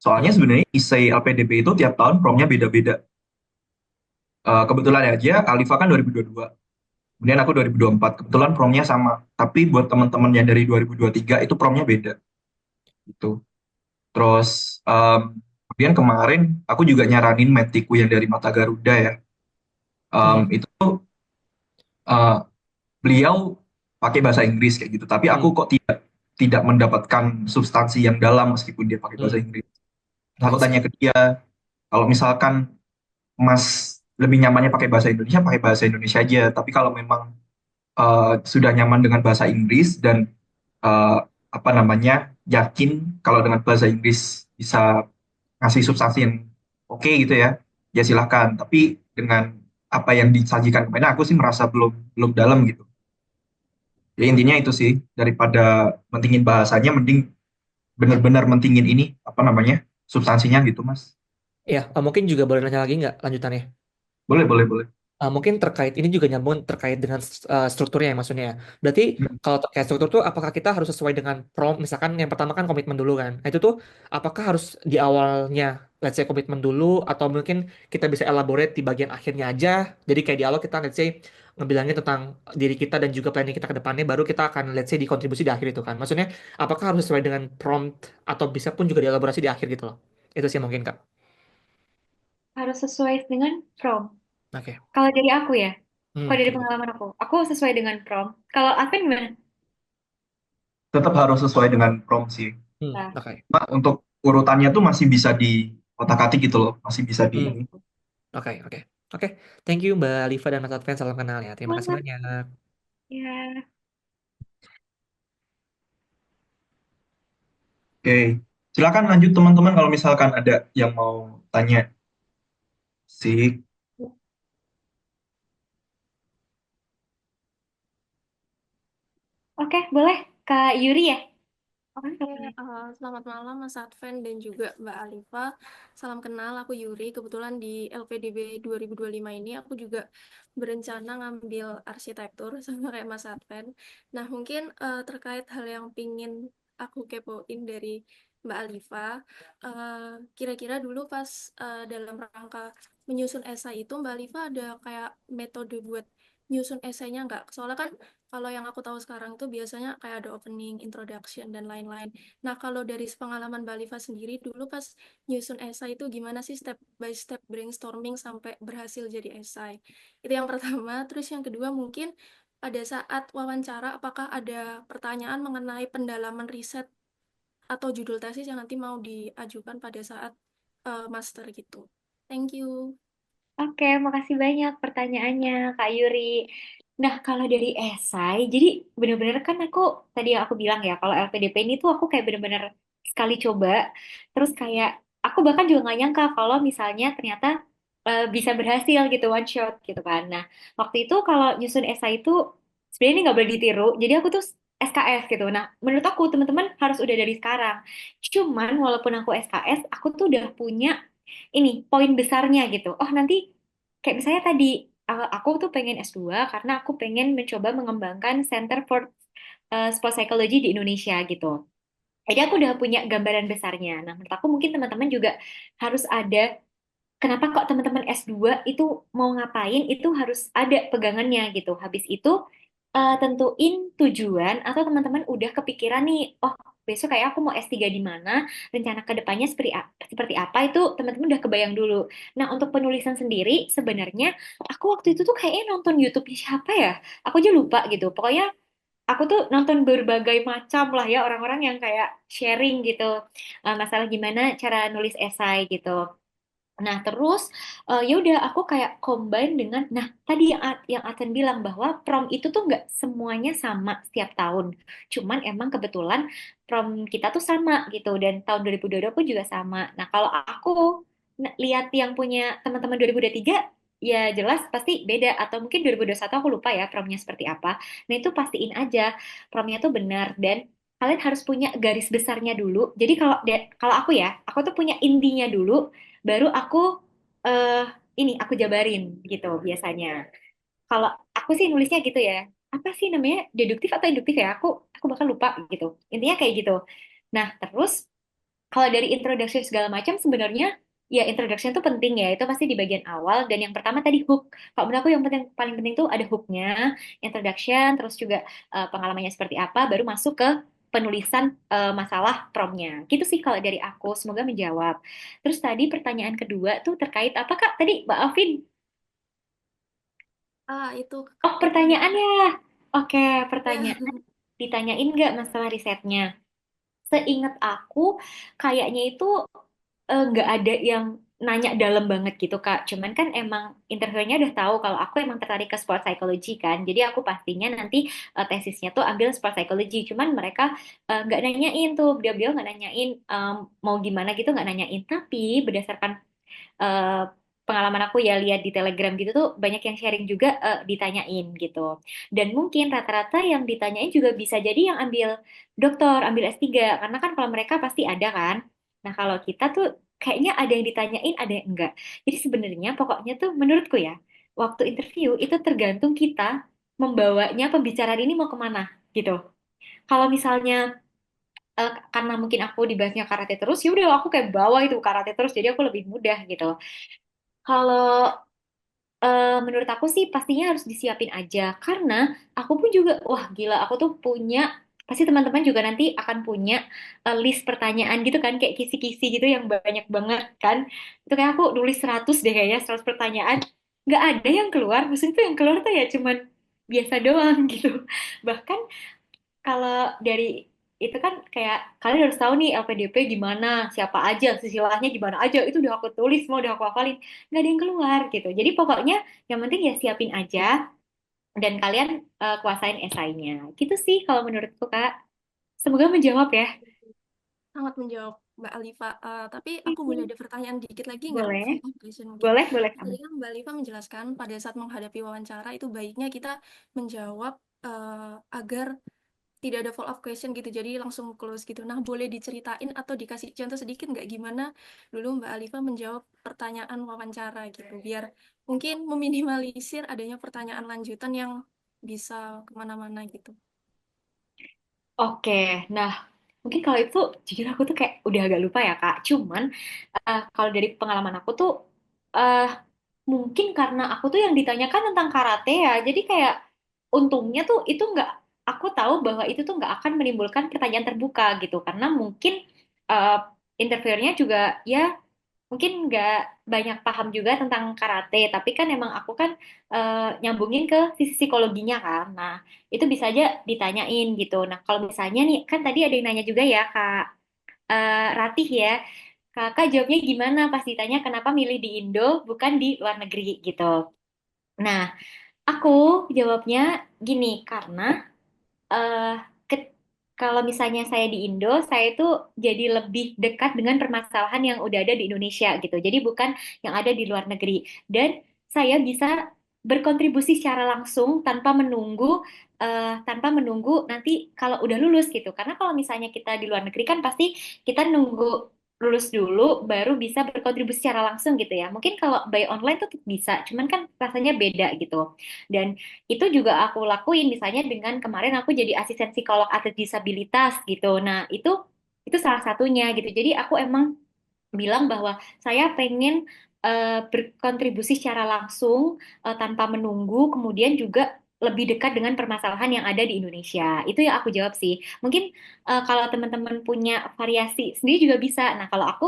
Soalnya hmm, sebenarnya IC LPDP itu tiap tahun promnya beda-beda. Kebetulan aja Alifa kan 2022, kemudian aku 2024. Kebetulan promnya sama. Tapi buat teman-teman yang dari 2023 itu promnya beda gitu. Terus kemudian kemarin aku juga nyaranin metiku yang dari Mata Garuda ya. hmm, Itu eh, beliau pakai bahasa Inggris kayak gitu. Tapi aku hmm, kok tidak tidak mendapatkan substansi yang dalam meskipun dia pakai bahasa hmm. Inggris. Nah, I aku tanya see. ke dia, kalau misalkan Mas lebih nyamannya pakai bahasa Indonesia aja. Tapi kalau memang sudah nyaman dengan bahasa Inggris dan eh, apa namanya yakin kalau dengan bahasa Inggris bisa ngasih substansi yang oke gitu ya, ya silahkan. Tapi dengan apa yang disajikan kemarin, aku sih merasa belum belum dalam gitu. Ya intinya itu sih, daripada mentingin bahasanya, mending benar-benar mentingin ini apa namanya substansinya gitu, Mas. Ya, mungkin juga boleh nanya lagi nggak lanjutannya? Boleh, boleh, boleh. Mungkin terkait ini juga nyambung terkait dengan strukturnya ya maksudnya ya. Berarti Hmm. kalau terkait struktur tuh apakah kita harus sesuai dengan prompt misalkan yang pertama kan komitmen dulu kan. Nah, itu tuh apakah harus di awalnya let's say komitmen dulu atau mungkin kita bisa elaborate di bagian akhirnya aja. Jadi kayak dialog kita let's say ngebilangin tentang diri kita dan juga planning kita ke depannya baru kita akan let's say dikontribusi di akhir itu kan. Maksudnya apakah harus sesuai dengan prompt atau bisa pun juga dielaborasi di akhir gitu loh. Itu sih mungkin Kak. Harus sesuai dengan prompt. Oke. Kalau dari aku ya, kalau dari Gimana? pengalaman aku sesuai dengan prompt. Kalau Advent gimana? Tetap harus sesuai dengan prompt sih. Nah, Oke. Cuma untuk urutannya tuh masih bisa di otak-atik gitu loh, masih bisa di Hmm. ini. Oke, oke. Oke, thank you Mbak Liva dan Mas Advent. Salam kenal ya. Terima kasih banget banyak. ya. Oke, silakan lanjut teman-teman kalau misalkan ada yang mau tanya sih. Oke, boleh Kak Yuri ya? Oke, Oke. selamat malam Mas Adven dan juga Mbak Alifa. Salam kenal, aku Yuri. Kebetulan di LPDB 2025 ini aku juga berencana ngambil arsitektur sama kayak Mas Adven. Nah, mungkin terkait hal yang pingin aku kepoin dari Mbak Alifa, kira-kira dulu pas dalam rangka menyusun esai itu Mbak Alifa ada kayak metode buat nyusun esainya nggak? Soalnya kan kalau yang aku tahu sekarang tuh biasanya kayak ada opening, introduction, dan lain-lain. Nah, kalau dari pengalaman Mbak Liva sendiri, dulu pas nyusun esai itu gimana sih step by step brainstorming sampai berhasil jadi esai? Itu yang pertama. Terus yang kedua mungkin pada saat wawancara, apakah ada pertanyaan mengenai pendalaman riset atau judul tesis yang nanti mau diajukan pada saat master gitu? Thank you. Oke, makasih banyak pertanyaannya, Kak Yuri. Nah, kalau dari esai, jadi bener-bener kan aku, tadi yang aku bilang ya, kalau LPDP ini tuh aku kayak bener-bener sekali coba, terus kayak, aku bahkan juga nggak nyangka kalau misalnya ternyata bisa berhasil gitu, one shot gitu kan. Nah, waktu itu kalau nyusun esai itu, sebenarnya ini nggak boleh ditiru, jadi aku tuh SKS gitu. Nah, menurut aku teman-teman harus udah dari sekarang. Cuman, walaupun aku SKS, aku tuh udah punya ini poin besarnya gitu. Oh nanti kayak misalnya tadi aku tuh pengen S2 karena aku pengen mencoba mengembangkan Center for Sport Psychology di Indonesia gitu. Jadi aku udah punya gambaran besarnya. Nah, menurut aku mungkin teman-teman juga harus ada kenapa kok teman-teman S2 itu mau ngapain itu harus ada pegangannya gitu. Habis itu tentuin tujuan atau teman-teman udah kepikiran nih, oh besok kayak aku mau S3 di mana, rencana ke depannya seperti apa itu teman-teman udah kebayang dulu. Nah, untuk penulisan sendiri sebenarnya aku waktu itu tuh kayaknya nonton YouTube siapa ya? Aku aja lupa gitu. Pokoknya aku tuh nonton berbagai macam lah ya orang-orang yang kayak sharing gitu masalah gimana cara nulis esai gitu. Nah, terus ya udah aku kayak combine dengan nah tadi yang Aten bilang bahwa prom itu tuh nggak semuanya sama setiap tahun. Cuman emang kebetulan prom kita tuh sama gitu dan tahun 2022 pun juga sama. Nah, kalau aku lihat yang punya teman-teman 2023 ya jelas pasti beda atau mungkin 2021 aku lupa ya promnya seperti apa. Nah, itu pastiin aja promnya tuh benar dan kalian harus punya garis besarnya dulu. Jadi kalau aku ya, aku tuh punya intinya dulu baru aku eh aku jabarin gitu biasanya. Kalau aku sih nulisnya gitu ya. Apa sih namanya? Deduktif atau induktif ya? Aku bakal lupa gitu. Intinya kayak gitu. Nah, terus kalau dari introduction segala macam sebenarnya ya introduction itu penting ya. Itu pasti di bagian awal dan yang pertama tadi hook. Kalau menurut aku yang paling penting tuh ada hooknya, introduction, terus juga pengalamannya seperti apa, baru masuk ke penulisan masalah promnya. Gitu sih kalau dari aku. Semoga menjawab. Terus tadi pertanyaan kedua tuh terkait apa Kak? Tadi Mbak Alvin. Itu Oh, itu pertanyaannya. Oke, ya. pertanyaan ditanyain nggak masalah risetnya? Seingat aku, kayaknya itu nggak ada yang nanya dalam banget gitu Kak. Cuman kan emang interviewnya udah tahu kalau aku emang tertarik ke sport psychology kan. Jadi aku pastinya nanti tesisnya tuh ambil sport psychology. Cuman mereka nggak nanyain tuh, beliau-beliau nggak nanyain mau gimana gitu nggak nanyain. Tapi berdasarkan eh, pengalaman aku ya lihat di Telegram gitu tuh banyak yang sharing juga ditanyain gitu. Dan mungkin rata-rata yang ditanyain juga bisa jadi yang ambil doktor, ambil S3 karena kan kalau mereka pasti ada kan. Nah, kalau kita tuh kayaknya ada yang ditanyain, ada yang enggak. Jadi sebenarnya pokoknya tuh menurutku ya, waktu interview itu tergantung kita membawanya pembicaraan ini mau kemana gitu. Kalau misalnya karena mungkin aku dibahasnya karate terus, ya udah aku kayak bawa itu karate terus, jadi aku lebih mudah gitu. Kalau menurut aku sih pastinya harus disiapin aja karena aku pun juga wah gila aku tuh punya pasti teman-teman juga nanti akan punya list pertanyaan gitu kan kayak kisi-kisi gitu yang banyak banget kan itu kayak aku nulis 100 deh kayaknya 100 pertanyaan nggak ada yang keluar maksudnya tuh yang keluar tuh ya cuman biasa doang gitu bahkan kalau dari itu kan kayak kalian harus tahu nih LPDP gimana, siapa aja, sesilahnya gimana aja, itu udah aku tulis, semua udah aku hafalin, nggak ada yang keluar gitu. Jadi pokoknya yang penting ya siapin aja dan kalian kuasain esainya. Gitu sih kalau menurutku Kak. Semoga menjawab ya. Sangat menjawab Mbak Alifa. Tapi aku boleh ada pertanyaan dikit lagi nggak? Boleh, Follow up question mungkin. boleh, boleh. Tadi kan Mbak Alifa menjelaskan pada saat menghadapi wawancara itu baiknya kita menjawab agar tidak ada follow up question gitu. Jadi langsung close gitu. Nah, boleh diceritain atau dikasih contoh sedikit nggak gimana dulu Mbak Alifa menjawab pertanyaan wawancara gitu. Biar mungkin meminimalisir adanya pertanyaan lanjutan yang bisa kemana-mana gitu. Oke, nah mungkin kalau itu jujur aku tuh kayak udah agak lupa ya Kak. Cuman kalau dari pengalaman aku tuh eh mungkin karena aku tuh yang ditanyakan tentang karate ya, jadi kayak untungnya tuh itu nggak, aku tahu bahwa itu tuh nggak akan menimbulkan pertanyaan terbuka gitu, karena mungkin uh, interviewernya juga ya mungkin nggak banyak paham juga tentang karate, tapi kan emang aku kan nyambungin ke sisi psikologinya kan, nah itu bisa aja ditanyain gitu. Nah kalau misalnya nih kan tadi ada yang nanya juga ya Kak Ratih ya. Kakak jawabnya gimana pas ditanya kenapa milih di Indo bukan di luar negeri gitu. Nah, aku jawabnya gini karena eh ke- kalau misalnya saya di Indo, saya itu jadi lebih dekat dengan permasalahan yang udah ada di Indonesia gitu. Jadi bukan yang ada di luar negeri. Dan saya bisa berkontribusi secara langsung tanpa menunggu nanti kalau udah lulus gitu. Karena kalau misalnya kita di luar negeri kan pasti kita nunggu lulus dulu baru bisa berkontribusi secara langsung gitu ya. Mungkin kalau by online tuh bisa, cuman kan rasanya beda gitu. Dan itu juga aku lakuin misalnya dengan kemarin aku jadi asisten psikolog atlet disabilitas gitu. Nah, itu salah satunya gitu. Jadi aku emang bilang bahwa saya pengen berkontribusi secara langsung tanpa menunggu, kemudian juga lebih dekat dengan permasalahan yang ada di Indonesia. Itu yang aku jawab sih. Mungkin kalau teman-teman punya variasi sendiri juga bisa. Nah, kalau aku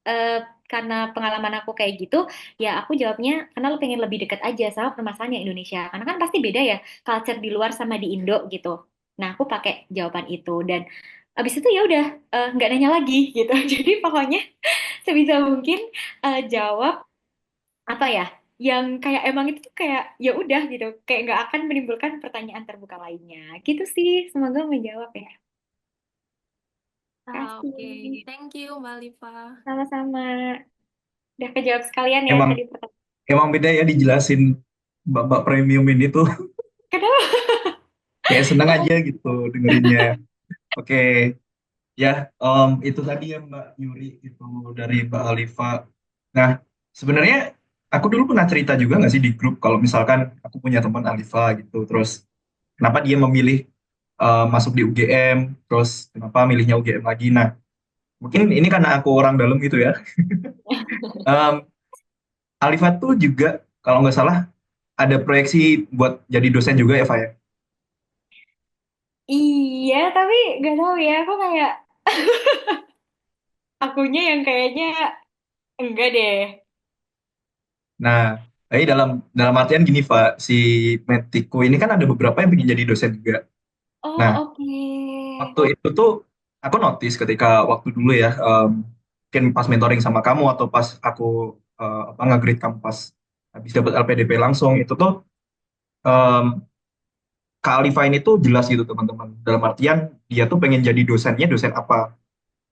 eh, karena pengalaman aku kayak gitu, ya aku jawabnya karena lu pengen lebih dekat aja sama permasalahan yang Indonesia. Karena kan pasti beda ya culture di luar sama di Indo gitu. Nah, aku pakai jawaban itu dan abis itu ya udah nggak nanya lagi gitu. Jadi pokoknya sebisa mungkin jawab apa ya yang kayak emang itu tuh kayak ya udah gitu kayak nggak akan menimbulkan pertanyaan terbuka lainnya gitu sih semoga menjawab ya. Oke, Kasih thank you Mbak Liva. sama-sama udah kejawab sekalian ya Emang tadi pertanyaan. emang beda ya dijelasin Mbak Premium ini tuh Kenapa? kayak seneng aja gitu dengerinnya. Oke, ya itu tadi ya Mbak Yuri itu dari Mbak Alifa. Nah, sebenarnya aku dulu pernah cerita juga nggak sih di grup kalau misalkan aku punya teman Alifa gitu, terus kenapa dia memilih masuk di UGM, terus kenapa milihnya UGM lagi. Nah, mungkin ini karena aku orang dalam gitu ya. Em, Alifa tuh juga kalau nggak salah ada proyeksi buat jadi dosen juga ya, Fa ya? Iya tapi gak tahu ya aku kayak akunya yang kayaknya enggak deh. Nah, jadi dalam dalam artian gini, Pak, si Metiku ini kan ada beberapa yang pengen jadi dosen juga. Oh Nah, oke. waktu itu tuh aku notice ketika waktu dulu ya, mungkin pas mentoring sama kamu atau pas aku apa nge-grade kamu pas habis dapat LPDP langsung itu tuh em, Kak Alifa ini tuh jelas gitu teman-teman. Dalam artian dia tuh pengen jadi dosennya dosen apa,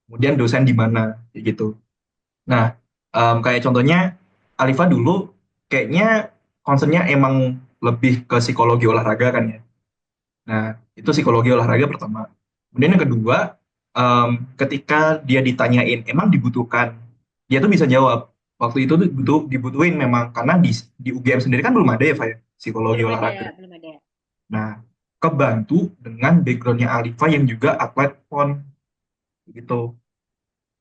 kemudian dosen di mana, kayak gitu. Nah, kayak contohnya Alifa dulu kayaknya concernnya emang lebih ke psikologi olahraga kan ya. Nah, itu psikologi olahraga pertama. Kemudian yang kedua, ketika dia ditanyain emang dibutuhkan, dia tuh bisa jawab. Waktu itu tuh dibutuhin memang karena di UGM sendiri kan belum ada ya, Pak ya, psikologi Belum ada olahraga. belum ada. Nah, kebantu dengan backgroundnya Alifa yang juga atlet PON gitu.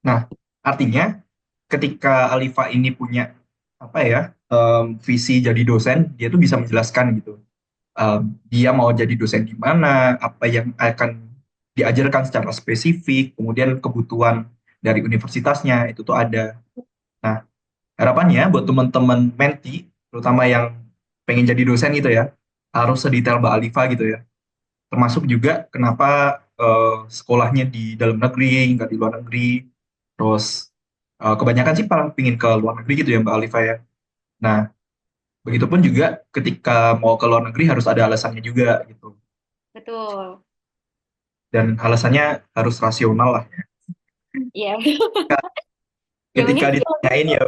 Nah, artinya ketika Alifa ini punya apa ya visi jadi dosen, dia tuh bisa menjelaskan gitu. Dia mau jadi dosen di mana, apa yang akan diajarkan secara spesifik, kemudian kebutuhan dari universitasnya itu tuh ada. Nah, harapannya buat teman-teman menti, terutama yang pengen jadi dosen gitu ya, harus sedetail Mbak Alifa gitu ya. Termasuk juga kenapa sekolahnya di dalam negeri, nggak di luar negeri. Terus kebanyakan sih paling pingin ke luar negeri gitu ya Mbak Alifa ya. Nah, begitupun juga ketika mau ke luar negeri harus ada alasannya juga gitu. Betul. Dan alasannya harus rasional lah. Iya. Ya Ketika mungkin ditanyain ya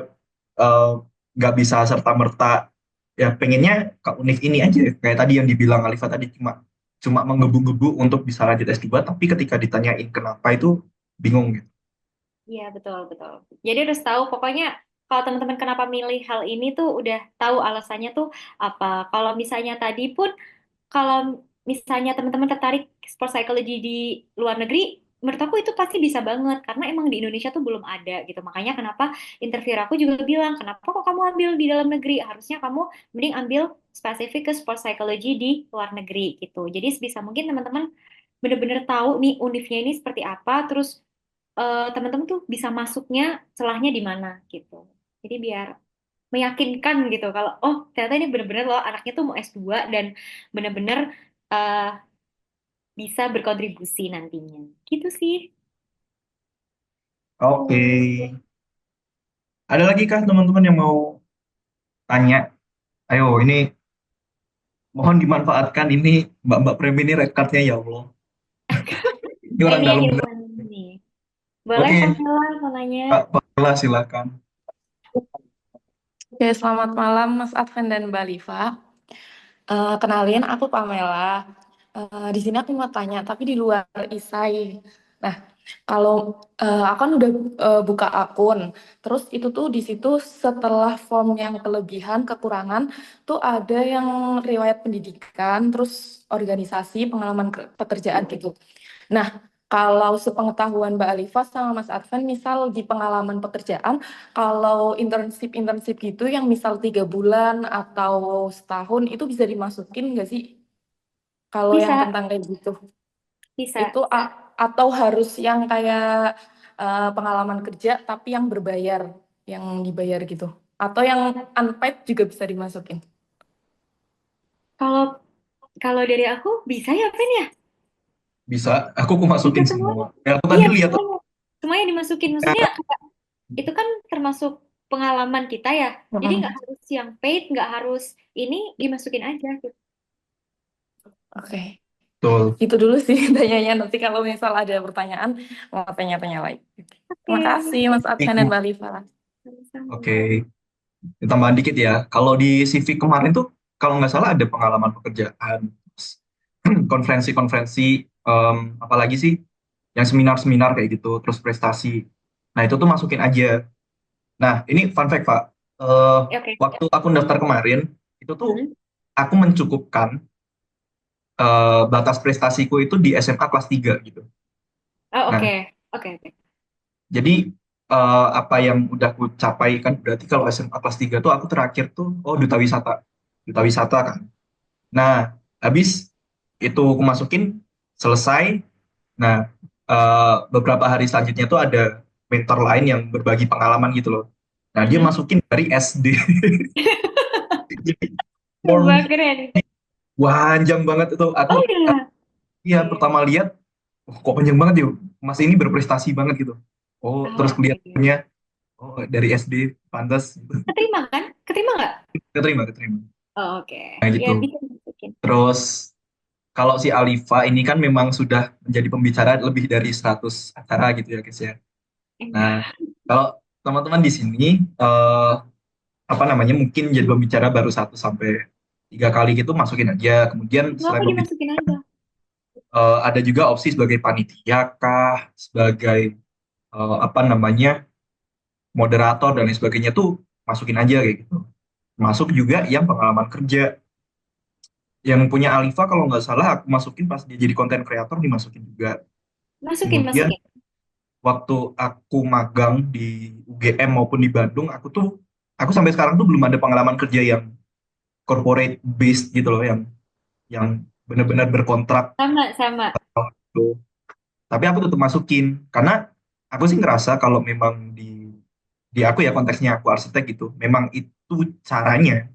eh, nggak bisa serta merta ya pengennya ke univ ini aja kayak tadi yang dibilang Alifa tadi cuma cuma menggebu-gebu untuk bisa lanjut S2 tapi ketika ditanyain kenapa itu bingung gitu. iya betul betul. Jadi harus tahu pokoknya kalau teman-teman kenapa milih hal ini tuh udah tahu alasannya tuh apa. Kalau misalnya tadi pun kalau misalnya teman-teman tertarik sport psychology di luar negeri, menurut aku itu pasti bisa banget karena emang di Indonesia tuh belum ada gitu. Makanya kenapa interviewer aku juga bilang, kenapa kok kamu ambil di dalam negeri? Harusnya kamu mending ambil spesifik ke sport psychology di luar negeri gitu. Jadi sebisa mungkin teman-teman bener-bener tahu nih univnya ini seperti apa, terus teman-teman tuh bisa masuknya celahnya di mana gitu. Jadi biar meyakinkan gitu kalau oh ternyata ini bener-bener loh anaknya tuh mau S2 dan bener-bener eh, bisa berkontribusi nantinya. Gitu sih. Oke, ada lagi kah teman-teman yang mau tanya? Ayo ini mohon dimanfaatkan ini Mbak-mbak Premi ini red cardnya ya Allah. Ini orang Ini yang dalam bener. ilmuwan nih. Boleh Oke, Pamela mau nanya? Kak Pamela silakan. Oke, selamat malam Mas Adven dan Mbak Liva. Kenalin, aku Pamela. Di sini aku mau tanya, tapi di luar isai. Nah, kalau aku kan udah buka akun, terus itu tuh di situ setelah form yang kelebihan, kekurangan, tuh ada yang riwayat pendidikan, terus organisasi, pengalaman pekerjaan gitu. Nah, kalau sepengetahuan Mbak Alifa sama Mas Advan, misal di pengalaman pekerjaan, kalau internship gitu yang misal 3 bulan atau setahun itu bisa dimasukin nggak sih? Kalau yang Bisa, tentang kayak gitu, bisa. itu atau harus yang kayak pengalaman kerja tapi yang berbayar, yang dibayar gitu, atau yang unpaid juga bisa dimasukin. Kalau kalau dari aku bisa ya, Pen ya? Bisa, aku Bisa masukin semuanya. semua. Ya, aku tadi Iya, lihat semuanya. Semuanya dimasukin. Maksudnya kayak itu kan termasuk pengalaman kita ya. Jadi nggak Mm-mm. harus yang paid, nggak harus ini dimasukin aja gitu. Oke, betul. itu dulu sih tanyanya. Nanti kalau misal ada pertanyaan, mau tanya-tanya lagi. Oke, Terima kasih Mas Advan dan Mbak Liva. sama-sama. Oke, tambahan dikit ya. Kalau di CV kemarin tuh, kalau nggak salah ada pengalaman pekerjaan, terus konferensi-konferensi, apalagi sih, yang seminar-seminar kayak gitu, terus prestasi. Nah, itu tuh masukin aja. Nah, ini fun fact, Pak. Eh, Oke. Waktu aku daftar kemarin, itu tuh Hmm. aku mencukupkan batas prestasiku itu di SMA kelas 3 gitu. Oh, Nah, oke. Oke, oke. jadi apa yang udah aku capai kan berarti kalau SMA kelas 3 tuh aku terakhir tuh oh duta wisata. Duta wisata kan. Nah, habis itu aku masukin selesai. Nah, beberapa hari selanjutnya tuh ada mentor lain yang berbagi pengalaman gitu loh. Nah, dia Mm-mm. masukin dari SD. Jadi form Wah, keren. panjang banget itu. Oh iya. Iya Oke. pertama lihat, oh, kok panjang banget ya. Mas ini berprestasi banget gitu. Oh, Oh, terus oke. kelihatannya oh dari SD pantas gitu. Keterima kan? Keterima nggak? Keterima, keterima. Oh, oke. Nah, Ya gitu. bisa masukin. Terus kalau si Alifa ini kan memang sudah menjadi pembicara lebih dari 100 acara gitu ya guys ya. Nah, Enggak. kalau teman-teman di sini apa namanya mungkin jadi pembicara baru 1 sampai 3 kali gitu masukin aja. Kemudian Itu aku selain pembicara dimasukin aja. ada juga opsi sebagai panitia kah, sebagai apa namanya moderator dan lain sebagainya tuh masukin aja kayak gitu. Masuk juga yang pengalaman kerja. Yang punya Alifa kalau nggak salah aku masukin pas dia jadi konten kreator dimasukin juga. Masukin, Kemudian masukin. waktu aku magang di UGM maupun di Bandung, aku sampai sekarang tuh belum ada pengalaman kerja yang corporate based gitu loh, yang benar-benar berkontrak Sama, sama. gitu. Tapi aku tetap masukin karena aku sih ngerasa kalau memang di aku ya konteksnya aku arsitek gitu, memang itu caranya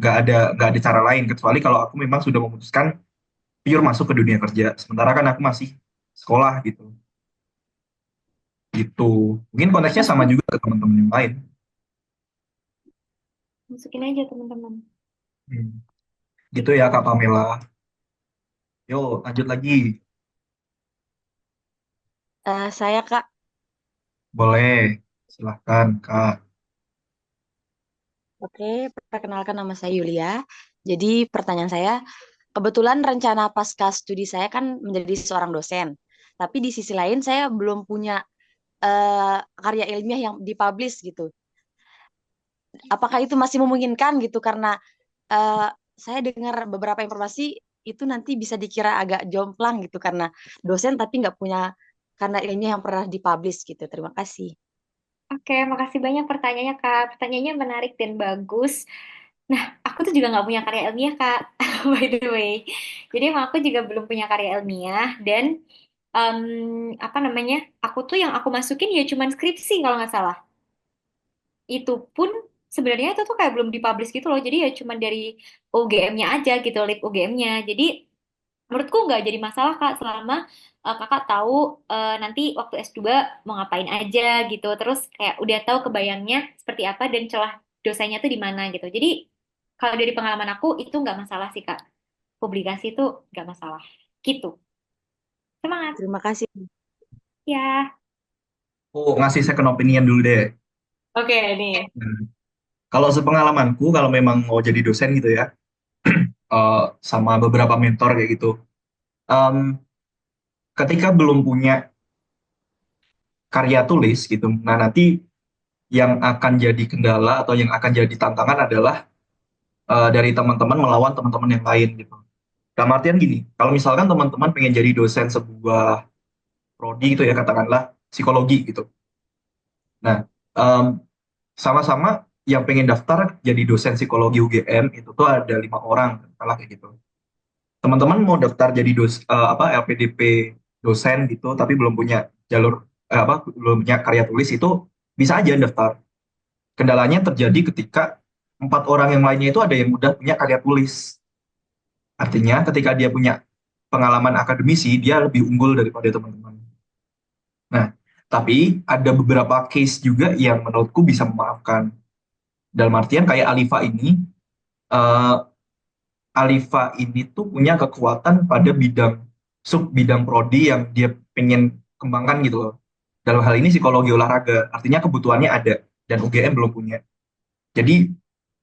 nggak ada cara lain kecuali kalau aku memang sudah memutuskan pure masuk ke dunia kerja. Sementara kan aku masih sekolah gitu. Gitu. Mungkin konteksnya sama Masukin, juga ke teman-teman yang lain. masukin aja teman-teman. Hmm. Gitu ya Gitu. Kak Pamela. Yuk, lanjut lagi. Saya Kak, Boleh. Silahkan, Kak. oke, perkenalkan nama saya Yulia. Jadi pertanyaan saya, kebetulan rencana pasca studi saya kan menjadi seorang dosen. Tapi di sisi lain saya belum punya karya ilmiah yang dipublish gitu. Apakah itu masih memungkinkan gitu? Karena eh, saya dengar beberapa informasi itu nanti bisa dikira agak jomplang gitu karena dosen tapi nggak punya karena ilmiah yang pernah dipublish gitu. Terima kasih. Oke, makasih banyak pertanyaannya, Kak. Pertanyaannya menarik dan bagus. Nah, aku tuh juga nggak punya karya ilmiah, Kak. By the way. Jadi emang aku juga belum punya karya ilmiah. Dan em, apa namanya? Aku tuh yang aku masukin ya cuman skripsi kalau nggak salah. Itu pun sebenarnya itu tuh kayak belum dipublish gitu loh. Jadi ya cuman dari UGM-nya aja gitu, lip UGM-nya. Jadi menurutku nggak jadi masalah Kak selama Kakak tahu nanti waktu S2 mau ngapain aja gitu. Terus kayak udah tahu kebayangnya seperti apa dan celah dosanya tuh di mana gitu. Jadi kalau dari pengalaman aku itu nggak masalah sih Kak. Publikasi itu nggak masalah. Gitu. Semangat. Terima kasih. Ya. Oh, ngasih second opinion dulu deh. Oke, nih. Nah, kalau sepengalamanku, kalau memang mau jadi dosen gitu ya, sama beberapa mentor kayak gitu, em, ketika belum punya karya tulis gitu, nah nanti yang akan jadi kendala atau yang akan jadi tantangan adalah dari teman-teman melawan teman-teman yang lain gitu. Dalam artian gini, kalau misalkan teman-teman pengen jadi dosen sebuah prodi gitu ya, katakanlah psikologi gitu. Nah, em, sama-sama yang pengen daftar jadi dosen psikologi UGM itu tuh ada 5 orang, katakanlah kayak gitu. Teman-teman mau daftar jadi apa LPDP dosen gitu, tapi belum punya jalur apa belum punya karya tulis itu bisa aja daftar. Kendalanya terjadi ketika 4 orang yang lainnya itu ada yang udah punya karya tulis. Artinya ketika dia punya pengalaman akademisi, dia lebih unggul daripada teman-teman. Nah, tapi ada beberapa case juga yang menurutku bisa memaafkan. Dalam artian kayak eh, Alifa ini tuh punya kekuatan pada sub bidang prodi yang dia pengen kembangkan gitu loh. Dalam hal ini psikologi olahraga, artinya kebutuhannya ada dan UGM belum punya. Jadi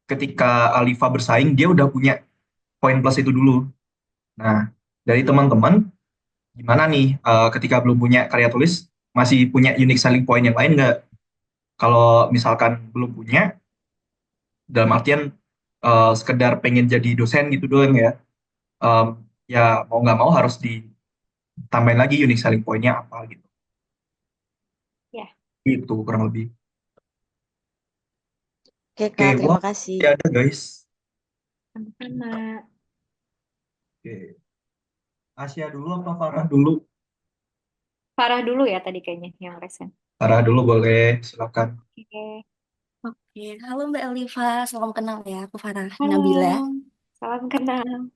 ketika Alifa bersaing, dia udah punya poin plus itu dulu. Nah, dari teman-teman, gimana nih ketika belum punya karya tulis, masih punya unique selling point yang lain nggak? Kalau misalkan belum punya, dalam artian sekedar pengen jadi dosen gitu doang ya, em, ya mau nggak mau harus ditambahin lagi unique selling point-nya apa gitu. Ya, Itu kurang lebih. Oke, Oke, Kak, wah, terima kasih. ya ada guys. sama-sama. Oke, Asia dulu apa Farah dulu? Farah dulu ya tadi kayaknya yang resen. Farah dulu boleh, silakan. Oke. Oke, halo Mbak Eliva, salam kenal ya. Aku Farah Nabila. Halo, salam kenal.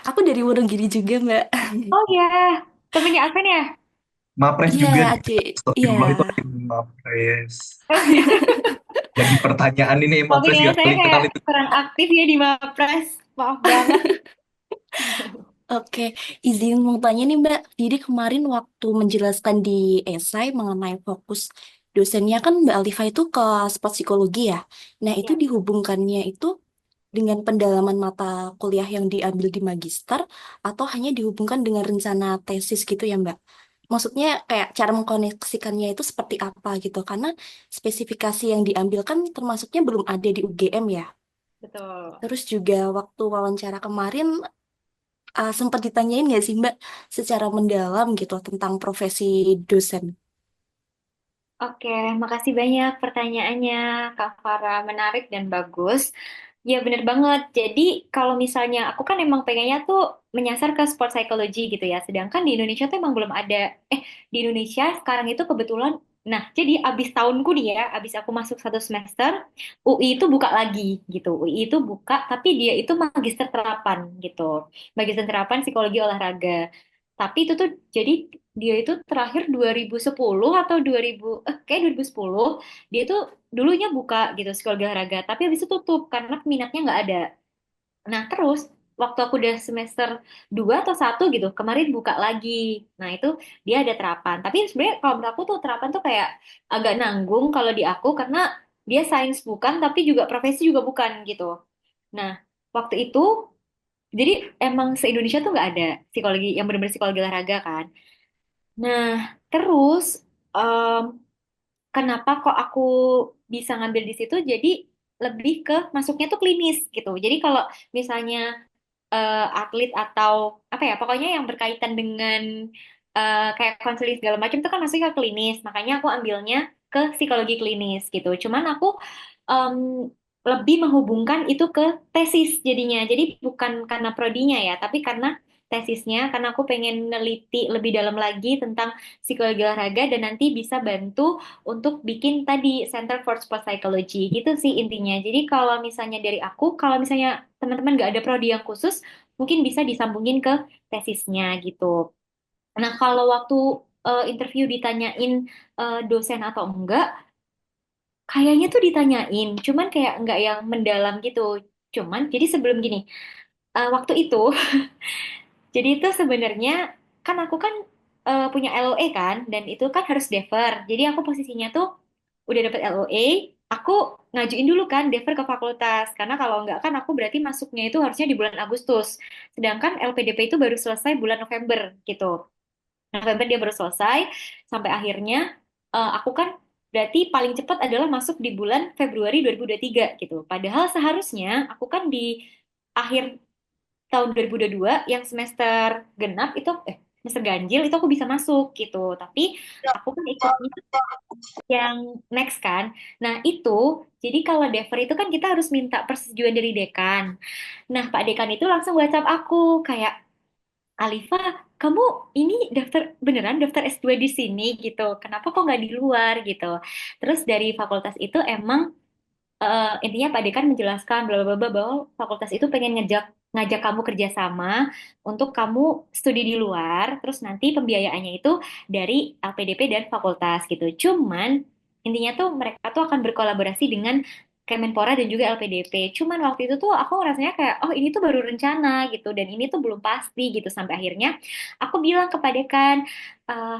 Aku dari Wonogiri juga, Mbak. Oh ya, temennya Adven ya? Mapres Iya, juga nih. adik. Iya. Astagfirullah itu ada Mapres. Jadi pertanyaan ini Tapi Mapres kayaknya gak saya saling kenal kayak itu. kurang aktif ya di Mapres. Maaf banget. Oke, izin mau tanya nih Mbak. Jadi kemarin waktu menjelaskan di esai mengenai fokus dosennya kan Mbak Alifa itu ke sport psikologi ya. Nah, itu Ya, dihubungkannya itu dengan pendalaman mata kuliah yang diambil di magister atau hanya dihubungkan dengan rencana tesis gitu ya Mbak? Maksudnya kayak cara mengkoneksikannya itu seperti apa gitu. Karena spesifikasi yang diambil kan termasuknya belum ada di UGM ya. betul. Terus juga waktu wawancara kemarin sempat ditanyain nggak sih Mbak secara mendalam gitu tentang profesi dosen? Oke, makasih banyak pertanyaannya, Kak Farah. Menarik dan bagus. Ya, bener banget. Jadi, kalau misalnya aku kan emang pengennya tuh menyasar ke sport psychology gitu ya. Sedangkan di Indonesia tuh emang belum ada. Di Indonesia sekarang itu kebetulan, nah, jadi abis tahunku nih ya, abis aku masuk 1 semester, UI itu buka lagi gitu. UI itu buka, tapi dia itu magister terapan gitu. Magister terapan psikologi olahraga. Tapi itu tuh, jadi dia itu terakhir 2010 atau 2000, kayak 2010, dia tuh dulunya buka gitu psikologi olahraga, tapi habis itu tutup karena peminatnya nggak ada. Nah, terus waktu aku udah semester 2 atau 1 gitu, kemarin buka lagi. Nah, itu dia ada terapan. Tapi sebenarnya kalau menurut aku tuh terapan tuh kayak agak nanggung kalau di aku karena dia sains bukan, tapi juga profesi juga bukan gitu. Nah, waktu itu jadi emang se-Indonesia tuh nggak ada psikologi yang benar-benar psikologi olahraga kan. Nah, terus em, kenapa kok aku bisa ngambil di situ? Jadi lebih ke masuknya tuh klinis gitu. Jadi kalau misalnya atlet atau apa ya, pokoknya yang berkaitan dengan kayak konseling segala macam itu kan masuknya ke klinis. Makanya aku ambilnya ke psikologi klinis gitu. Cuman aku em, lebih menghubungkan itu ke tesis jadinya. Jadi bukan karena prodinya ya, tapi karena tesisnya, karena aku pengen neliti lebih dalam lagi tentang psikologi olahraga dan nanti bisa bantu untuk bikin tadi Center for Sport Psychology gitu sih intinya. Jadi kalau misalnya dari aku, kalau misalnya teman-teman nggak ada prodi yang khusus, mungkin bisa disambungin ke tesisnya gitu. Nah, kalau waktu interview ditanyain dosen atau enggak, kayaknya tuh ditanyain, cuman kayak enggak yang mendalam gitu. Cuman, jadi sebelum gini, waktu itu, jadi itu sebenarnya kan aku kan punya LOE kan, dan itu kan harus defer. Jadi aku posisinya tuh udah dapet LOE, aku ngajuin dulu kan defer ke fakultas. Karena kalau enggak kan aku berarti masuknya itu harusnya di bulan Agustus. Sedangkan LPDP itu baru selesai bulan November gitu. November dia baru selesai, sampai akhirnya aku kan berarti paling cepat adalah masuk di bulan Februari 2023 gitu. Padahal seharusnya aku kan di akhir tahun 2022 yang semester genap itu semester ganjil itu aku bisa masuk gitu. Tapi aku kan ikutnya yang next kan. Nah itu, jadi kalau Dever itu kan kita harus minta persetujuan dari dekan. Nah Pak Dekan itu langsung WhatsApp aku kayak, Alifa, kamu ini beneran daftar S2 di sini gitu. Kenapa kok nggak di luar gitu? Terus dari fakultas itu emang intinya Pak Dekan menjelaskan bla bla bla bahwa fakultas itu pengen ngajak kamu kerjasama untuk kamu studi di luar, terus nanti pembiayaannya itu dari LPDP dan fakultas gitu. Cuman intinya tuh mereka tuh akan berkolaborasi dengan Kemenpora dan juga LPDP. Cuman waktu itu tuh aku rasanya kayak, oh ini tuh baru rencana gitu, dan ini tuh belum pasti gitu. Sampai akhirnya aku bilang ke Pak Dekan, "Eh,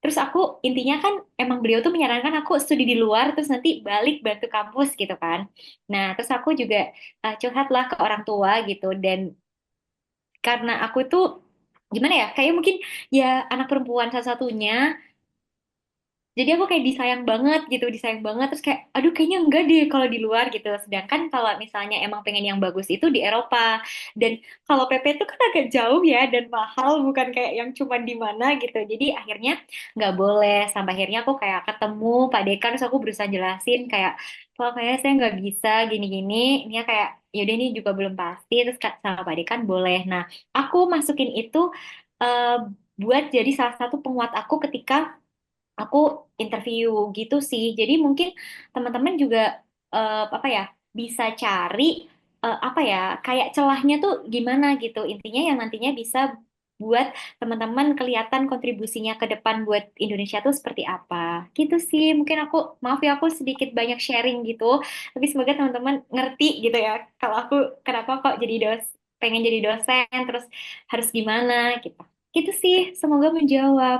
terus aku intinya kan emang beliau tuh menyarankan aku studi di luar terus nanti balik bantu kampus gitu kan. Nah, terus aku juga curhat lah ke orang tua gitu dan karena aku tuh gimana ya, kayak mungkin ya anak perempuan satu-satunya jadi aku kayak disayang banget gitu, disayang banget terus kayak aduh kayaknya enggak deh kalau di luar gitu. Sedangkan kalau misalnya emang pengen yang bagus itu di Eropa dan kalau PP itu kan agak jauh ya dan mahal bukan kayak yang cuma di mana gitu. Jadi akhirnya nggak boleh. Sampai akhirnya aku kayak ketemu Pak Dekan terus aku berusaha jelasin kayak kalau kayak saya nggak bisa gini-gini. Ini ya kayak yaudah ini juga belum pasti terus sama Pak Dekan boleh. Nah aku masukin itu eh, buat jadi salah satu penguat aku ketika aku interview gitu sih. Jadi mungkin teman-teman juga apa ya bisa cari apa ya kayak celahnya tuh gimana gitu. Intinya yang nantinya bisa buat teman-teman kelihatan kontribusinya ke depan buat Indonesia tuh seperti apa. Gitu sih. Mungkin aku maaf ya aku sedikit banyak sharing gitu. Tapi semoga teman-teman ngerti gitu ya. Kalau aku kenapa kok jadi pengen jadi dosen terus harus gimana gitu. Gitu sih. Semoga menjawab.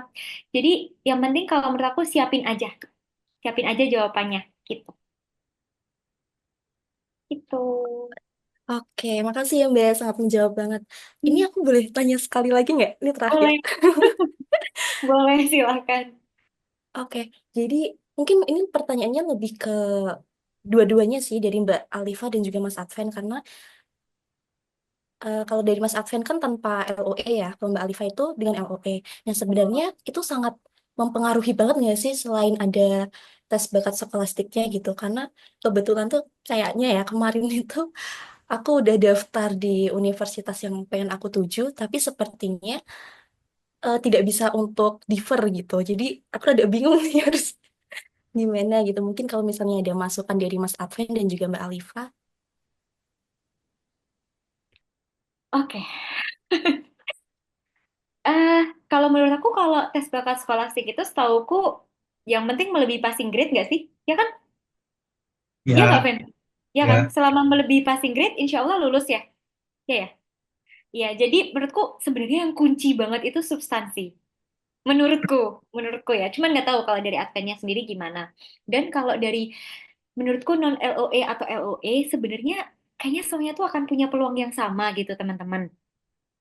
Jadi yang penting kalau menurut aku siapin aja jawabannya gitu. Itu Oke, makasih ya Mbak, sangat menjawab banget. Ini Hmm, aku boleh tanya sekali lagi nggak? Ini terakhir. boleh, boleh silakan. Oke, jadi mungkin ini pertanyaannya lebih ke dua-duanya sih dari Mbak Alifa dan juga Mas Adven karena kalau dari Mas Adven kan tanpa LOE ya, kalau Mbak Alifa itu dengan LOE. Nah sebenarnya itu sangat mempengaruhi banget nggak sih selain ada tes bakat skolastiknya gitu? Karena kebetulan tuh kayaknya ya kemarin itu aku udah daftar di universitas yang pengen aku tuju, tapi sepertinya tidak bisa untuk differ gitu. Jadi aku rada bingung nih harus gimana gitu. Mungkin kalau misalnya ada masukan dari Mas Adven dan juga Mbak Alifa. Oke. Eh, kalau menurut aku kalau tes bakat skolastik itu setauku yang penting melebihi passing grade nggak sih? Ya kan? Ya nggak, Ya, Fen? Ya kan? ya. Selama melebihi passing grade, insya Allah lulus ya. Ya ya. Ya, jadi menurutku sebenarnya yang kunci banget itu substansi. Menurutku, menurutku ya. Cuman nggak tahu kalau dari advennya sendiri gimana. Dan kalau dari menurutku non LOE atau LOE sebenarnya kayaknya semuanya tuh akan punya peluang yang sama gitu teman-teman.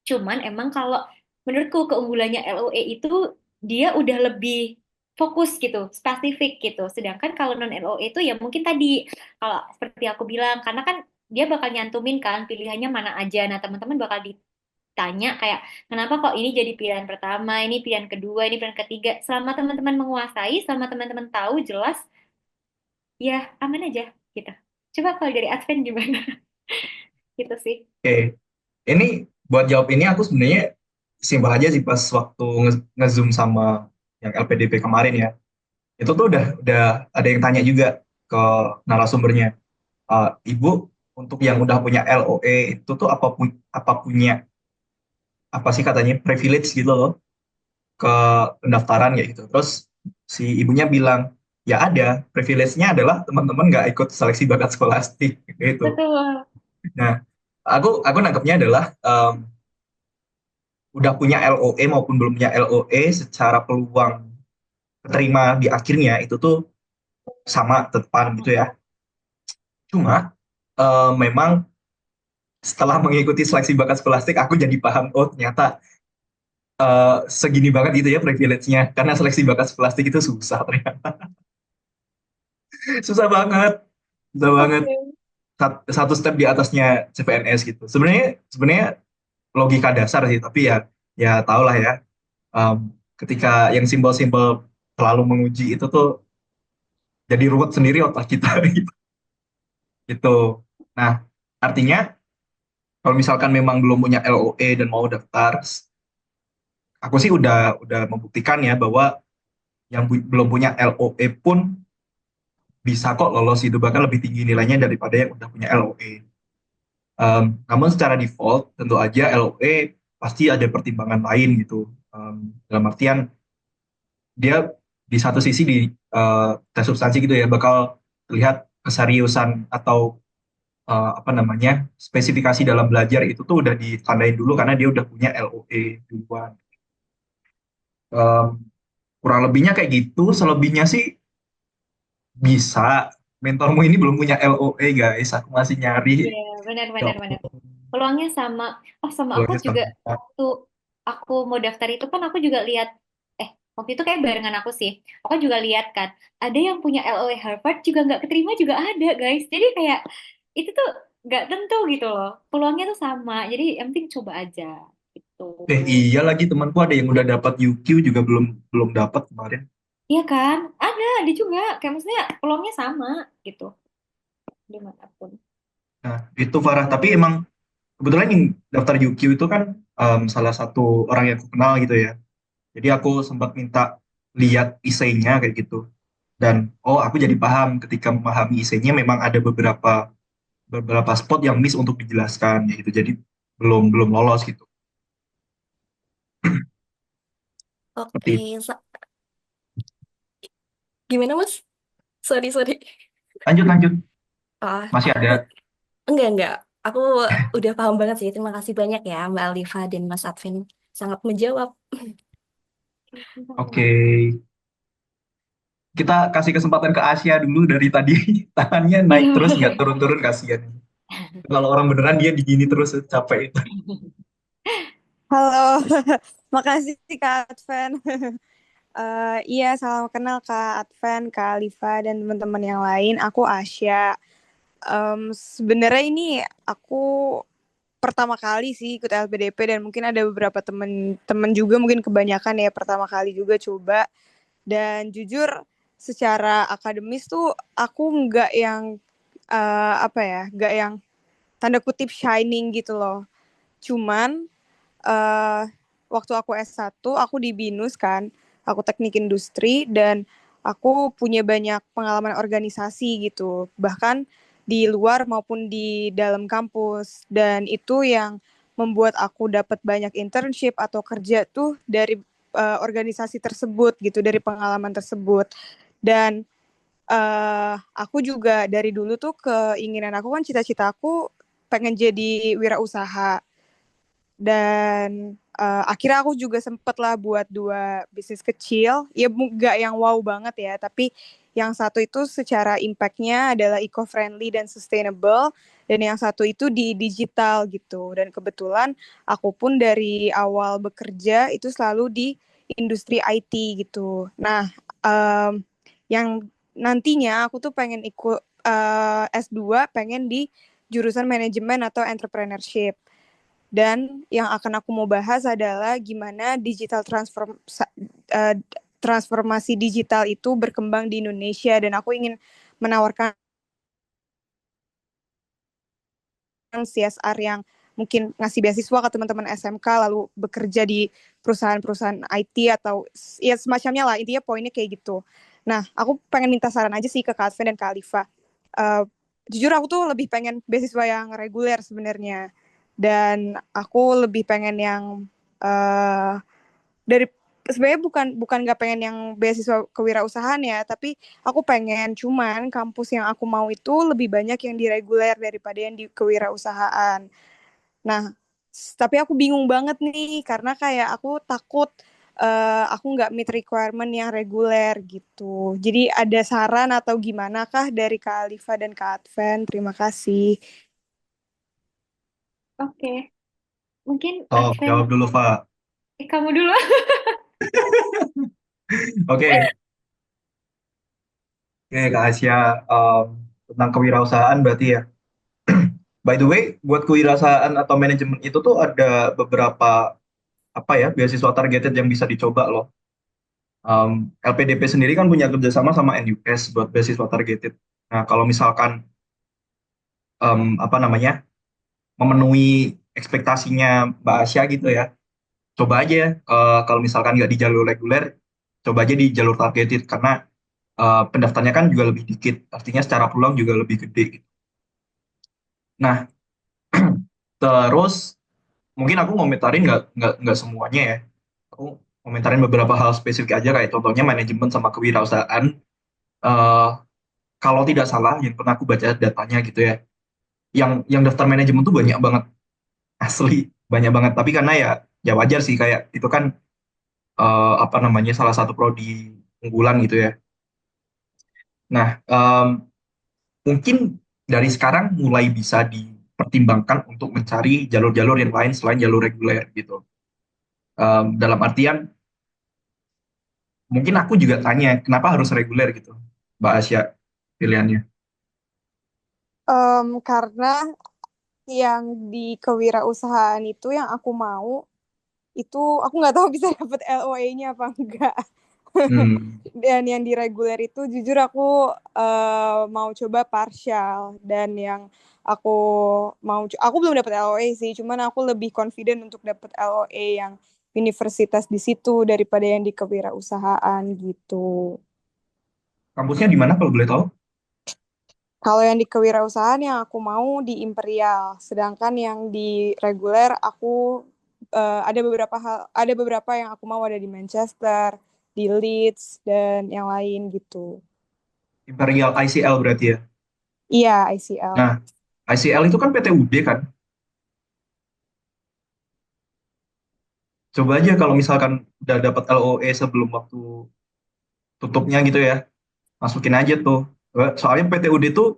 Cuman emang kalau menurutku keunggulannya LOE itu dia udah lebih fokus gitu, spesifik gitu. Sedangkan kalau non LOE itu ya mungkin tadi kalau seperti aku bilang karena kan dia bakal nyantumin kan pilihannya mana aja. Nah, teman-teman bakal ditanya kayak kenapa kok ini jadi pilihan pertama, ini pilihan kedua, ini pilihan ketiga. Selama teman-teman menguasai, selama teman-teman tahu jelas, ya aman aja gitu. Coba kalau dari Advent gimana? Gitu sih. Oke. Ini buat jawab ini aku sebenarnya simpel aja sih pas waktu nge-zoom sama yang LPDP kemarin ya. Itu tuh udah ada yang tanya juga ke narasumbernya. Ibu untuk yang udah punya LOE itu tuh apa punya apa sih katanya privilege gitu loh ke pendaftaran ya gitu. Terus si ibunya bilang ya ada privilege-nya adalah teman-teman nggak ikut seleksi bakat skolastik gitu. Betul. Nah, aku nangkepnya adalah udah punya LOE maupun belum punya LOE secara peluang keterima di akhirnya itu tuh sama tepan gitu ya. Cuma memang setelah mengikuti seleksi bakat skolastik aku jadi paham oh ternyata segini banget gitu ya privilege-nya karena seleksi bakat skolastik itu susah ternyata. Susah banget, susah banget. Oke. Satu step di atasnya CPNS gitu. Sebenarnya sebenarnya logika dasar sih, tapi ya ya tau lah ya. Um, ketika yang simbol-simbol selalu menguji itu tuh jadi ruwet sendiri otak kita gitu. Gitu. Nah, artinya kalau misalkan memang belum punya LOE dan mau daftar, aku sih udah membuktikan ya bahwa yang belum punya LOE pun bisa kok lolos itu, bahkan lebih tinggi nilainya daripada yang udah punya LOE. Namun secara default tentu aja LOE pasti ada pertimbangan lain gitu. Dalam artian dia di satu sisi di tes substansi gitu ya bakal terlihat keseriusan atau apa namanya spesifikasi dalam belajar itu tuh udah ditandain dulu karena dia udah punya LOE duluan. Em, Kurang lebihnya kayak gitu. Selebihnya sih bisa. Mentormu ini belum punya LOE guys. Aku masih nyari. Iya, Ya benar-benar benar. ampun, Peluangnya sama. Oh, sama aku keluarnya juga sama. waktu aku mau daftar itu kan aku juga lihat waktu itu kayak barengan aku sih. Aku juga lihat kan, ada yang punya LOE Harvard juga nggak keterima juga ada, guys. Jadi kayak itu tuh nggak tentu gitu loh. Peluangnya tuh sama. Jadi yang penting coba aja gitu. Iya lagi temanku ada yang udah dapat UQ juga belum belum dapat kemarin. Iya kan? Ada juga. Kayak maksudnya peluangnya sama gitu dimanapun. Nah, itu Farah. Tapi emang kebetulan yang daftar UQ itu kan salah satu orang yang aku kenal gitu ya. Jadi aku sempat minta lihat esainya kayak gitu. Dan oh aku jadi paham ketika memahami esainya memang ada beberapa spot yang miss untuk dijelaskan gitu. Jadi belum belum lolos gitu. Seperti itu. Oke, gimana Mas? Sorry, sorry. Lanjut lanjut. Ah, Masih ada. enggak. Aku udah paham banget sih. Terima kasih banyak ya Mbak Alifa dan Mas Advin. Sangat menjawab. Oke. Kita kasih kesempatan ke Asia dulu dari tadi tangannya naik Iya, terus nggak boleh. turun-turun kasihan. Kalau orang beneran dia digini terus capek itu. Halo, makasih Kak Adven. Iya, salam kenal Kak Adven, Kak Alifa, dan teman-teman yang lain. Aku Asya. Sebenarnya ini aku pertama kali sih ikut LPDP dan mungkin ada beberapa teman-teman juga mungkin kebanyakan ya pertama kali juga coba. Dan jujur secara akademis tuh aku nggak yang apa ya, nggak yang tanda kutip shining gitu loh. Cuman eh waktu aku S1 aku di BINUS kan, aku teknik industri dan aku punya banyak pengalaman organisasi gitu, bahkan di luar maupun di dalam kampus dan itu yang membuat aku dapat banyak internship atau kerja tuh dari organisasi tersebut gitu, dari pengalaman tersebut. Dan aku juga dari dulu tuh keinginan aku kan cita-cita aku pengen jadi wirausaha dan akhirnya aku juga sempet lah buat 2 bisnis kecil. Ya nggak yang wow banget ya, tapi yang satu itu secara impact-nya adalah eco-friendly dan sustainable. Dan yang satu itu di digital gitu. Dan kebetulan aku pun dari awal bekerja itu selalu di industri IT gitu. Nah, yang nantinya aku tuh pengen ikut S2, pengen di jurusan manajemen atau entrepreneurship. Dan yang akan aku mau bahas adalah gimana transformasi digital itu berkembang di Indonesia dan aku ingin menawarkan CSR yang mungkin ngasih beasiswa ke teman-teman SMK lalu bekerja di perusahaan-perusahaan IT atau ya semacamnya lah, intinya poinnya kayak gitu. Nah, aku pengen minta saran aja sih ke Kak Adven dan Kak Alifa. Uh, Jujur aku tuh lebih pengen beasiswa yang reguler sebenarnya dan aku lebih pengen yang uh, dari sebenarnya bukan nggak pengen yang beasiswa kewirausahaan ya, tapi aku pengen cuman kampus yang aku mau itu lebih banyak yang di reguler daripada yang di kewirausahaan. Nah, tapi aku bingung banget nih karena kayak aku takut aku nggak meet requirement yang reguler gitu. Jadi ada saran atau gimana kah dari Kak Alifa dan Kak Adven? Terima kasih. Oke, mungkin Oh, Advent, jawab dulu, Pak. kamu dulu. Oke, oke, Kak Asia, tentang kewirausahaan berarti ya. By the way, buat kewirausahaan atau manajemen itu tuh ada beberapa apa ya, beasiswa targeted yang bisa dicoba loh. LPDP sendiri kan punya kerjasama sama NUS buat beasiswa targeted. Nah, kalau misalkan apa namanya memenuhi ekspektasinya Mbak Asya gitu ya, coba aja kalau misalkan nggak di jalur reguler, coba aja di jalur targeted karena pendaftarnya kan juga lebih dikit, artinya secara peluang juga lebih gede gitu. Nah, terus mungkin aku ngomentarin nggak semuanya ya. Aku ngomentarin beberapa hal spesifik aja kayak contohnya manajemen sama kewirausahaan. Eh, Kalau tidak salah, yang pernah aku baca datanya gitu ya, yang daftar manajemen tuh banyak banget, asli banyak banget. Tapi karena ya ya wajar sih kayak itu kan apa namanya salah satu prodi unggulan gitu ya. Nah, mungkin dari sekarang mulai bisa dipertimbangkan untuk mencari jalur-jalur yang lain selain jalur reguler gitu. Dalam artian mungkin aku juga tanya kenapa harus reguler gitu, Mbak Asya pilihannya. Karena yang di kewirausahaan itu yang aku mau itu aku nggak tahu bisa dapet LOA-nya apa enggak. Hmm. Dan yang di reguler itu jujur aku mau coba partial, dan yang aku aku belum dapat LOA sih, cuman aku lebih confident untuk dapat LOA yang universitas di situ daripada yang di kewirausahaan gitu. Kampusnya di mana kalau boleh tahu? Kalau yang di kewirausahaan yang aku mau di Imperial, sedangkan yang di reguler aku ada beberapa yang aku mau ada di Manchester, di Leeds dan yang lain gitu. Imperial ICL berarti ya. Iya, ICL. Nah, ICL itu kan PTUD kan. Coba aja kalau misalkan udah dapat LOE sebelum waktu tutupnya gitu ya, masukin aja tuh. Soalnya PTUD itu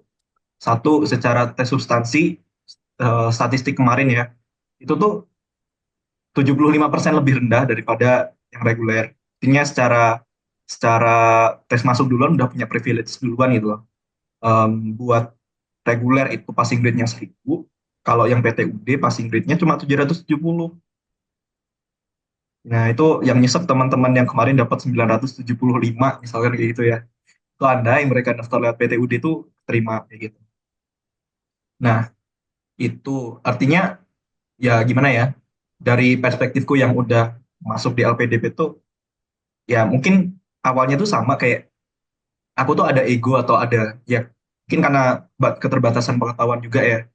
satu secara tes substansi statistik kemarin ya, itu tuh 75% lebih rendah daripada yang reguler. Artinya secara secara tes masuk duluan udah punya privilege duluan gitu loh. Buat reguler itu passing grade-nya 1000, kalau yang PTUD passing grade-nya cuma 770. Nah, itu yang nyesek teman-teman yang kemarin dapat 975 misalkan kayak gitu ya. Itu andai mereka daftar lewat PTUD itu terima kayak gitu. Nah, itu artinya ya gimana ya? Dari perspektifku yang udah masuk di LPDP tuh ya mungkin awalnya tuh sama kayak aku tuh ada ego atau ada ya mungkin karena keterbatasan pengetahuan juga ya.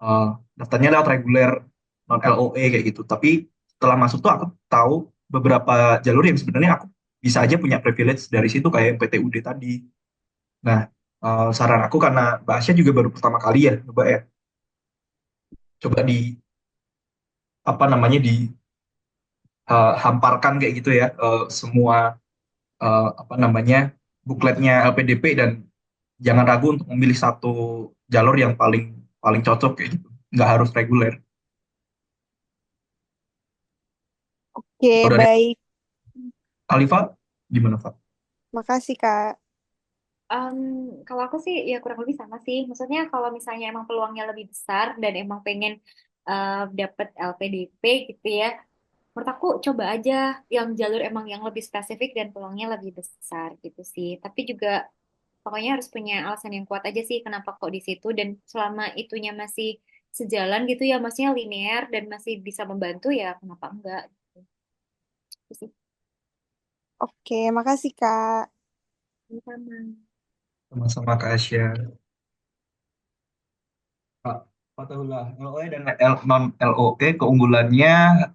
eh, Daftarnya lewat reguler non LOE kayak gitu. Tapi setelah masuk tuh aku tahu beberapa jalur yang sebenarnya aku bisa aja punya privilege dari situ kayak yang PTUD tadi. Nah, saran aku karena Mbak Asya juga baru pertama kali ya, coba di apa namanya dihamparkan kayak gitu ya semua apa namanya bukletnya LPDP dan jangan ragu untuk memilih satu jalur yang paling paling cocok kayak gitu. Nggak harus reguler. Oke, Kalau dari baik. Alifa gimana, Pak? Makasih, Kak. Kalau aku sih ya kurang lebih sama sih. Maksudnya kalau misalnya emang peluangnya lebih besar dan emang pengen dapet LPDP gitu ya, menurut aku coba aja yang jalur emang yang lebih spesifik dan peluangnya lebih besar gitu sih. Tapi juga pokoknya harus punya alasan yang kuat aja sih kenapa kok di situ, dan selama itunya masih sejalan gitu ya, maksudnya linear dan masih bisa membantu ya kenapa enggak gitu. Itu sih. Oke, makasih, Kak. Sama. Sama-sama Kak Asya. Pak Fatahullah, LOE dan non LOE keunggulannya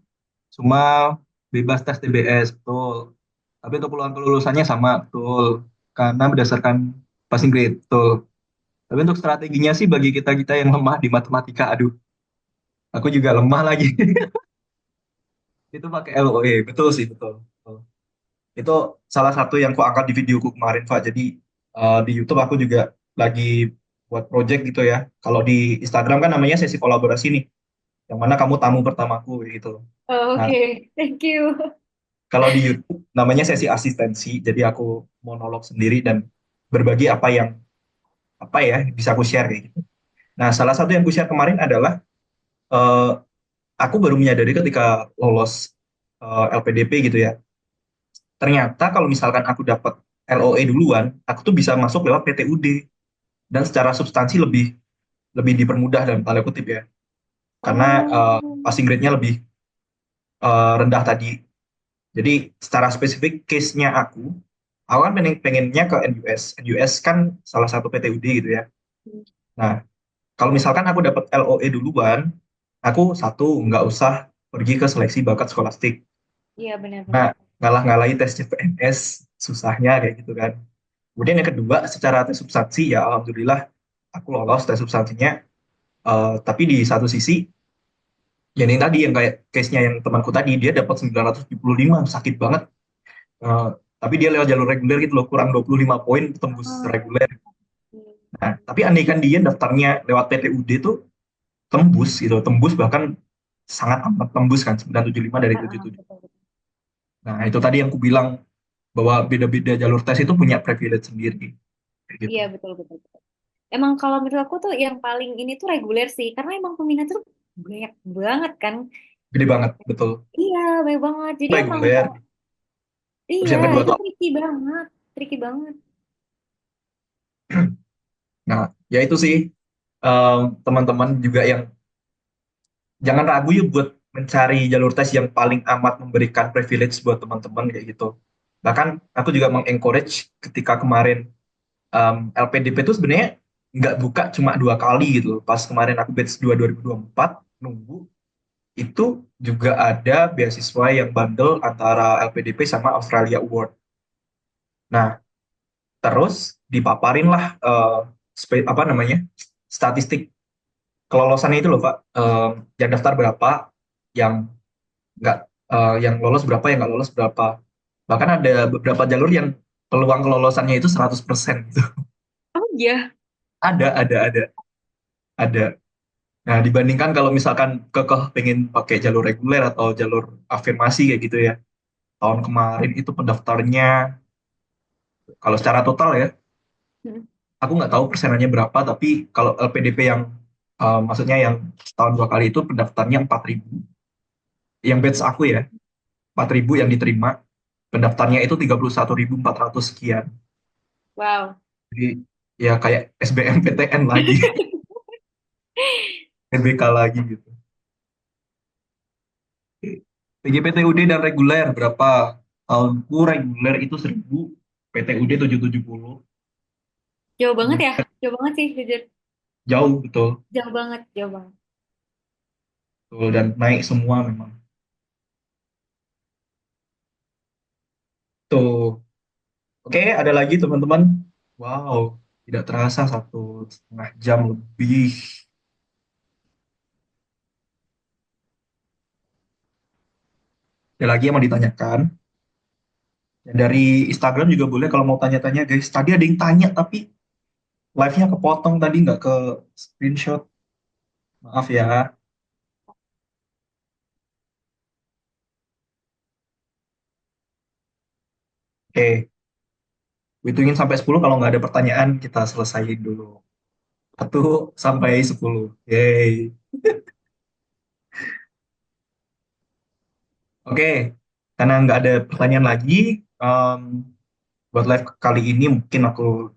cuma bebas tes TBS, betul. Tapi untuk peluang kelulusannya sama, betul. Karena berdasarkan passing grade, betul. Tapi untuk strateginya sih bagi kita-kita yang lemah di matematika, aduh, aku juga lemah lagi. Itu pakai LOE, betul sih, betul. Betul. Itu salah satu yang aku angkat di videoku kemarin, Pak. Jadi di YouTube aku juga lagi buat project gitu ya. Kalau di Instagram kan namanya sesi kolaborasi nih, yang mana kamu tamu pertamaku gitu. Oh, Nah, oke, thank you. kalau di YouTube namanya sesi asistensi, jadi aku monolog sendiri dan berbagi apa ya bisa aku share kayak gitu. Nah, salah satu yang aku share kemarin adalah eh, aku baru menyadari ketika lolos LPDP gitu ya. Ternyata kalau misalkan aku dapat LOE duluan, aku tuh bisa masuk lewat PTUD dan secara substansi lebih lebih dipermudah dalam tanda kutip ya, karena Oh, passing grade-nya lebih rendah tadi. Jadi secara spesifik case-nya aku kan pengennya ke NUS. NUS kan salah satu PTUD gitu ya. Nah, kalau misalkan aku dapat LOE duluan, aku satu nggak usah pergi ke seleksi bakat skolastik. iya benar-benar. Nah, ngalah-ngalahi tes CPNS, susahnya kayak gitu kan. Kemudian yang kedua, secara tes substansi ya alhamdulillah aku lolos tes substansinya. Tapi di satu sisi, ya yang tadi yang kayak case-nya yang temanku tadi, dia dapat 975, sakit banget. Eh, tapi dia lewat jalur reguler gitu loh, kurang 25 poin tembus Oh, reguler. Nah, tapi andaikan dia daftarnya lewat PTUD tuh tembus gitu, tembus bahkan sangat amat tembus kan, 975 dari 77. betul, betul. Nah, itu tadi yang aku bilang bahwa beda-beda jalur tes itu punya privilege sendiri kayak gitu. Iya betul, betul, betul. Emang kalau menurut aku tuh yang paling ini tuh reguler sih, karena emang peminat tuh banyak banget kan. Gede banget, betul. Iya, banyak banget. Jadi emang Reguler. Terus iya yang kedua itu tuh, tricky banget. nah, ya itu sih teman-teman juga yang jangan ragu ya buat mencari jalur tes yang paling amat memberikan privilege buat teman-teman kayak gitu. Bahkan aku juga mengencourage ketika kemarin LPDP itu sebenarnya nggak buka cuma 2 kali gitu loh. Pas kemarin aku batch 2 2024 nunggu itu juga ada beasiswa yang bundle antara LPDP sama Australia Award. Nah, terus dipaparin lah apa namanya statistik kelolosannya itu loh Pak. Yang daftar berapa, yang nggak yang lolos berapa, yang nggak lolos berapa. Bahkan ada beberapa jalur yang peluang kelolosannya itu 100% gitu. Oh iya. Ada. Nah, dibandingkan kalau misalkan kekeh pengen pakai jalur reguler atau jalur afirmasi kayak gitu ya. Tahun kemarin itu pendaftarnya, kalau secara total ya, Hmm. aku nggak tahu persenannya berapa, tapi kalau LPDP yang maksudnya yang tahun 2 kali itu pendaftarnya 4.000. Yang batch aku ya, 4.000 yang diterima, pendaftarnya itu 31.400 sekian. Wow. Jadi ya kayak SBMPTN lagi, PBK lagi gitu. PGPTUD dan reguler berapa? Tahunku reguler itu 1.000, PTUD 770. Jauh banget ya. Kemudian Jauh banget sih, jujur. jauh betul, Jauh banget, jauh banget. betul dan naik semua memang. Tuh, oke ada lagi teman-teman. Wow, tidak terasa 1,5 jam lebih. Ada lagi yang mau ditanyakan? Ya, dari Instagram juga boleh kalau mau tanya-tanya guys. Tadi ada yang tanya tapi live-nya kepotong tadi nggak ke screenshot. Maaf ya. Oke, hitungin sampai 10 kalau nggak ada pertanyaan kita selesaiin dulu. 1 sampai 10. Yeay. Oke, karena nggak ada pertanyaan lagi, em, buat live kali ini mungkin aku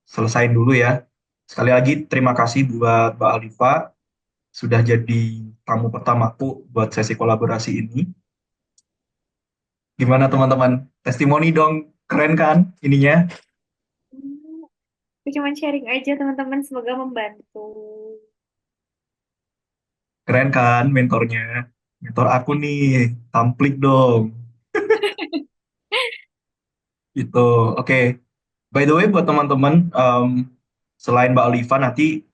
selesain dulu ya. Sekali lagi terima kasih buat Mbak Alifa sudah jadi tamu pertamaku buat sesi kolaborasi ini. Gimana teman-teman? Testimoni dong, keren kan ininya? Hmm, Aku cuma sharing aja teman-teman, semoga membantu. Keren kan mentornya? Mentor aku nih, tamplik dong. Gitu. Oke. By the way, buat teman-teman, selain Mbak Alifa nanti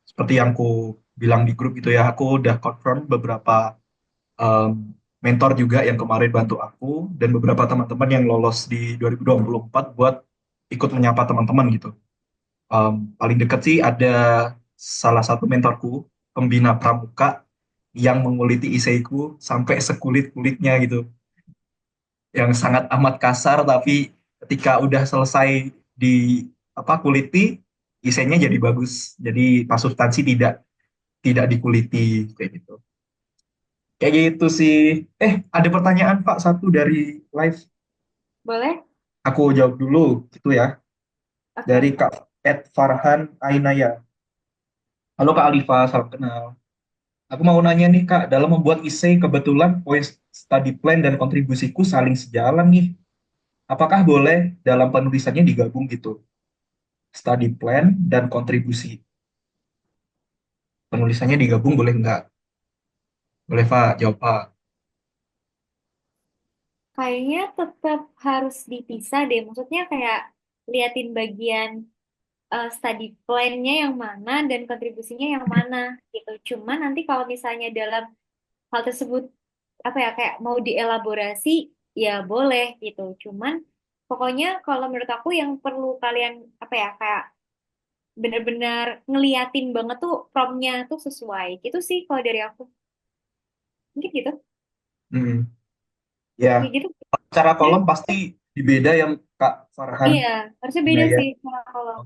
seperti yang aku bilang di grup itu ya, aku udah confirm beberapa em, mentor juga yang kemarin bantu aku dan beberapa teman-teman yang lolos di 2024 buat ikut menyapa teman-teman gitu. Paling dekat sih ada salah satu mentorku, pembina pramuka yang menguliti iseiku sampai sekulit-kulitnya gitu, yang sangat amat kasar tapi ketika udah selesai di apa kuliti, isainya jadi bagus. Jadi pas substansi tidak tidak dikuliti kayak gitu. Kayak gitu sih. Ada pertanyaan Pak satu dari live. Boleh? Aku jawab dulu gitu ya. Dari Oke. Kak Ed Farhan Ainaya. Halo Kak Alifa, salam kenal. Aku mau nanya nih Kak, dalam membuat essay kebetulan poin study plan dan kontribusiku saling sejalan nih. Apakah boleh dalam penulisannya digabung gitu? Study plan dan kontribusi. Penulisannya digabung boleh nggak? Boleh Pak, jawab Pak. Kayaknya tetap harus dipisah deh. Maksudnya kayak liatin bagian study plan-nya yang mana dan kontribusinya yang mana gitu. Cuman nanti kalau misalnya dalam hal tersebut apa ya kayak mau dielaborasi ya boleh gitu. Cuman pokoknya kalau menurut aku yang perlu kalian apa ya kayak bener-bener ngeliatin banget tuh promnya tuh sesuai gitu sih kalau dari aku. Mungkin gitu. Hmm, ya, Kayak gitu. cara Jadi, kolom pasti beda yang Kak Farhan. iya, harusnya Nah beda ya. sih kalau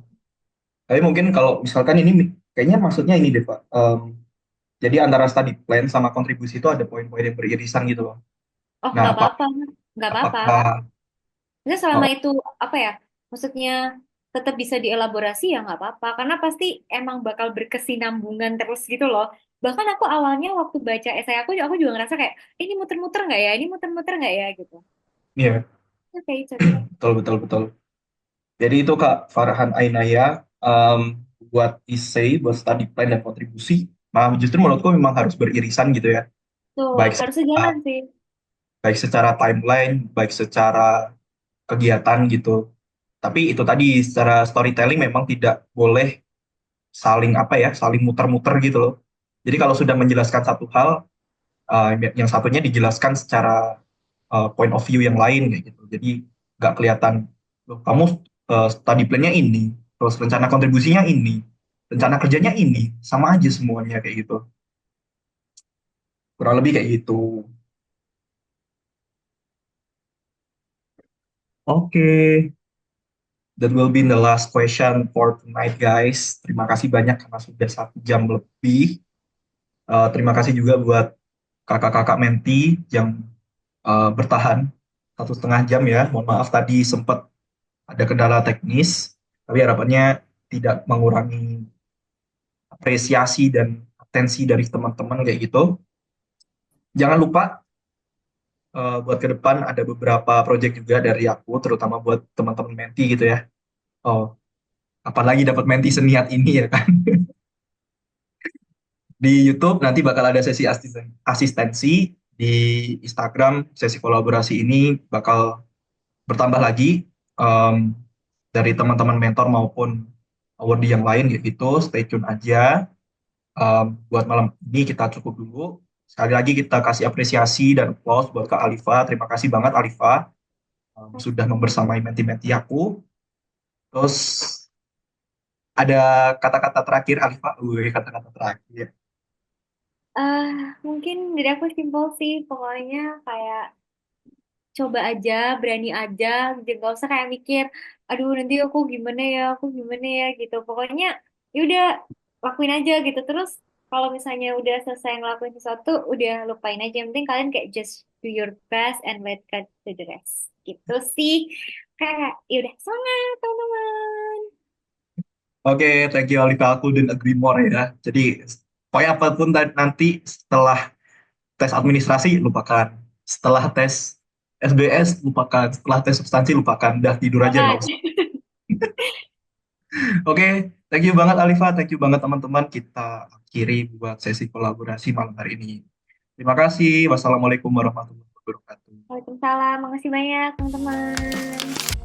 Tapi mungkin kalau misalkan ini kayaknya maksudnya ini deh Pak. Jadi antara study plan sama kontribusi itu ada poin-poin yang beririsan gitu loh. oh Nah, nggak apa-apa, nggak apa-apa. apakah Maksudnya selama oh, itu apa ya? Maksudnya tetap bisa dielaborasi ya nggak apa-apa. Karena pasti emang bakal berkesinambungan terus gitu loh. Bahkan aku awalnya waktu baca esai aku juga ngerasa kayak ini muter-muter nggak ya? Ini muter-muter nggak ya gitu. iya, Oke, it's okay. betul betul betul. Jadi itu Kak Farhan Ainaya em, buat essay, buat study plan dan kontribusi. Nah, justru menurutku memang harus beririsan gitu ya. Tuh, Baik harus secara, sejalan sih. baik secara timeline, baik secara kegiatan gitu. Tapi itu tadi secara storytelling memang tidak boleh saling apa ya, saling muter-muter gitu loh. Jadi kalau sudah menjelaskan satu hal, yang satunya dijelaskan secara point of view yang lain kayak gitu. Jadi nggak kelihatan, loh, kamu study plan-nya ini, terus rencana kontribusinya ini, rencana kerjanya ini, sama aja semuanya kayak gitu. Kurang lebih kayak gitu. Oke, that will be the last question for tonight, guys. Terima kasih banyak karena sudah 1 jam lebih. Terima kasih juga buat kakak-kakak menti yang bertahan 1,5 jam ya. Mohon maaf tadi sempat ada kendala teknis, tapi harapannya tidak mengurangi apresiasi dan atensi dari teman-teman kayak gitu. Jangan lupa buat ke depan ada beberapa project juga dari aku, terutama buat teman-teman menti gitu ya. Oh, apalagi dapat menti seniat ini ya kan. Di YouTube nanti bakal ada sesi asistensi, di Instagram sesi kolaborasi ini bakal bertambah lagi em, dari teman-teman mentor maupun awardee yang lain gitu. Stay tune aja. Buat malam ini kita cukup dulu. Sekali lagi kita kasih apresiasi dan applause buat Kak Alifa. Terima kasih banget Alifa sudah membersamai menti-menti aku. Terus ada kata-kata terakhir Alifa. Kata-kata terakhir. eh Mungkin dari aku simpel sih. Pokoknya kayak coba aja, berani aja, jadi gak usah kayak mikir, aduh nanti aku gimana ya gitu. Pokoknya yaudah lakuin aja gitu. Terus kalau misalnya udah selesai ngelakuin sesuatu, udah lupain aja. Yang penting kalian kayak just do your best and let God do the rest. Gitu sih. Kayak yaudah semangat teman-teman. Oke, thank you Alifa. Aku dan agree more ya. Jadi pokoknya apapun nanti setelah tes administrasi lupakan. Setelah tes SBS lupakan. Setelah tes substansi lupakan. Udah tidur aja nggak Semangat. usah. Oke, thank you banget Alifa, thank you banget teman-teman. Kita akhiri buat sesi kolaborasi malam hari ini. Terima kasih. Wassalamualaikum warahmatullahi wabarakatuh. Waalaikumsalam. Makasih banyak teman-teman.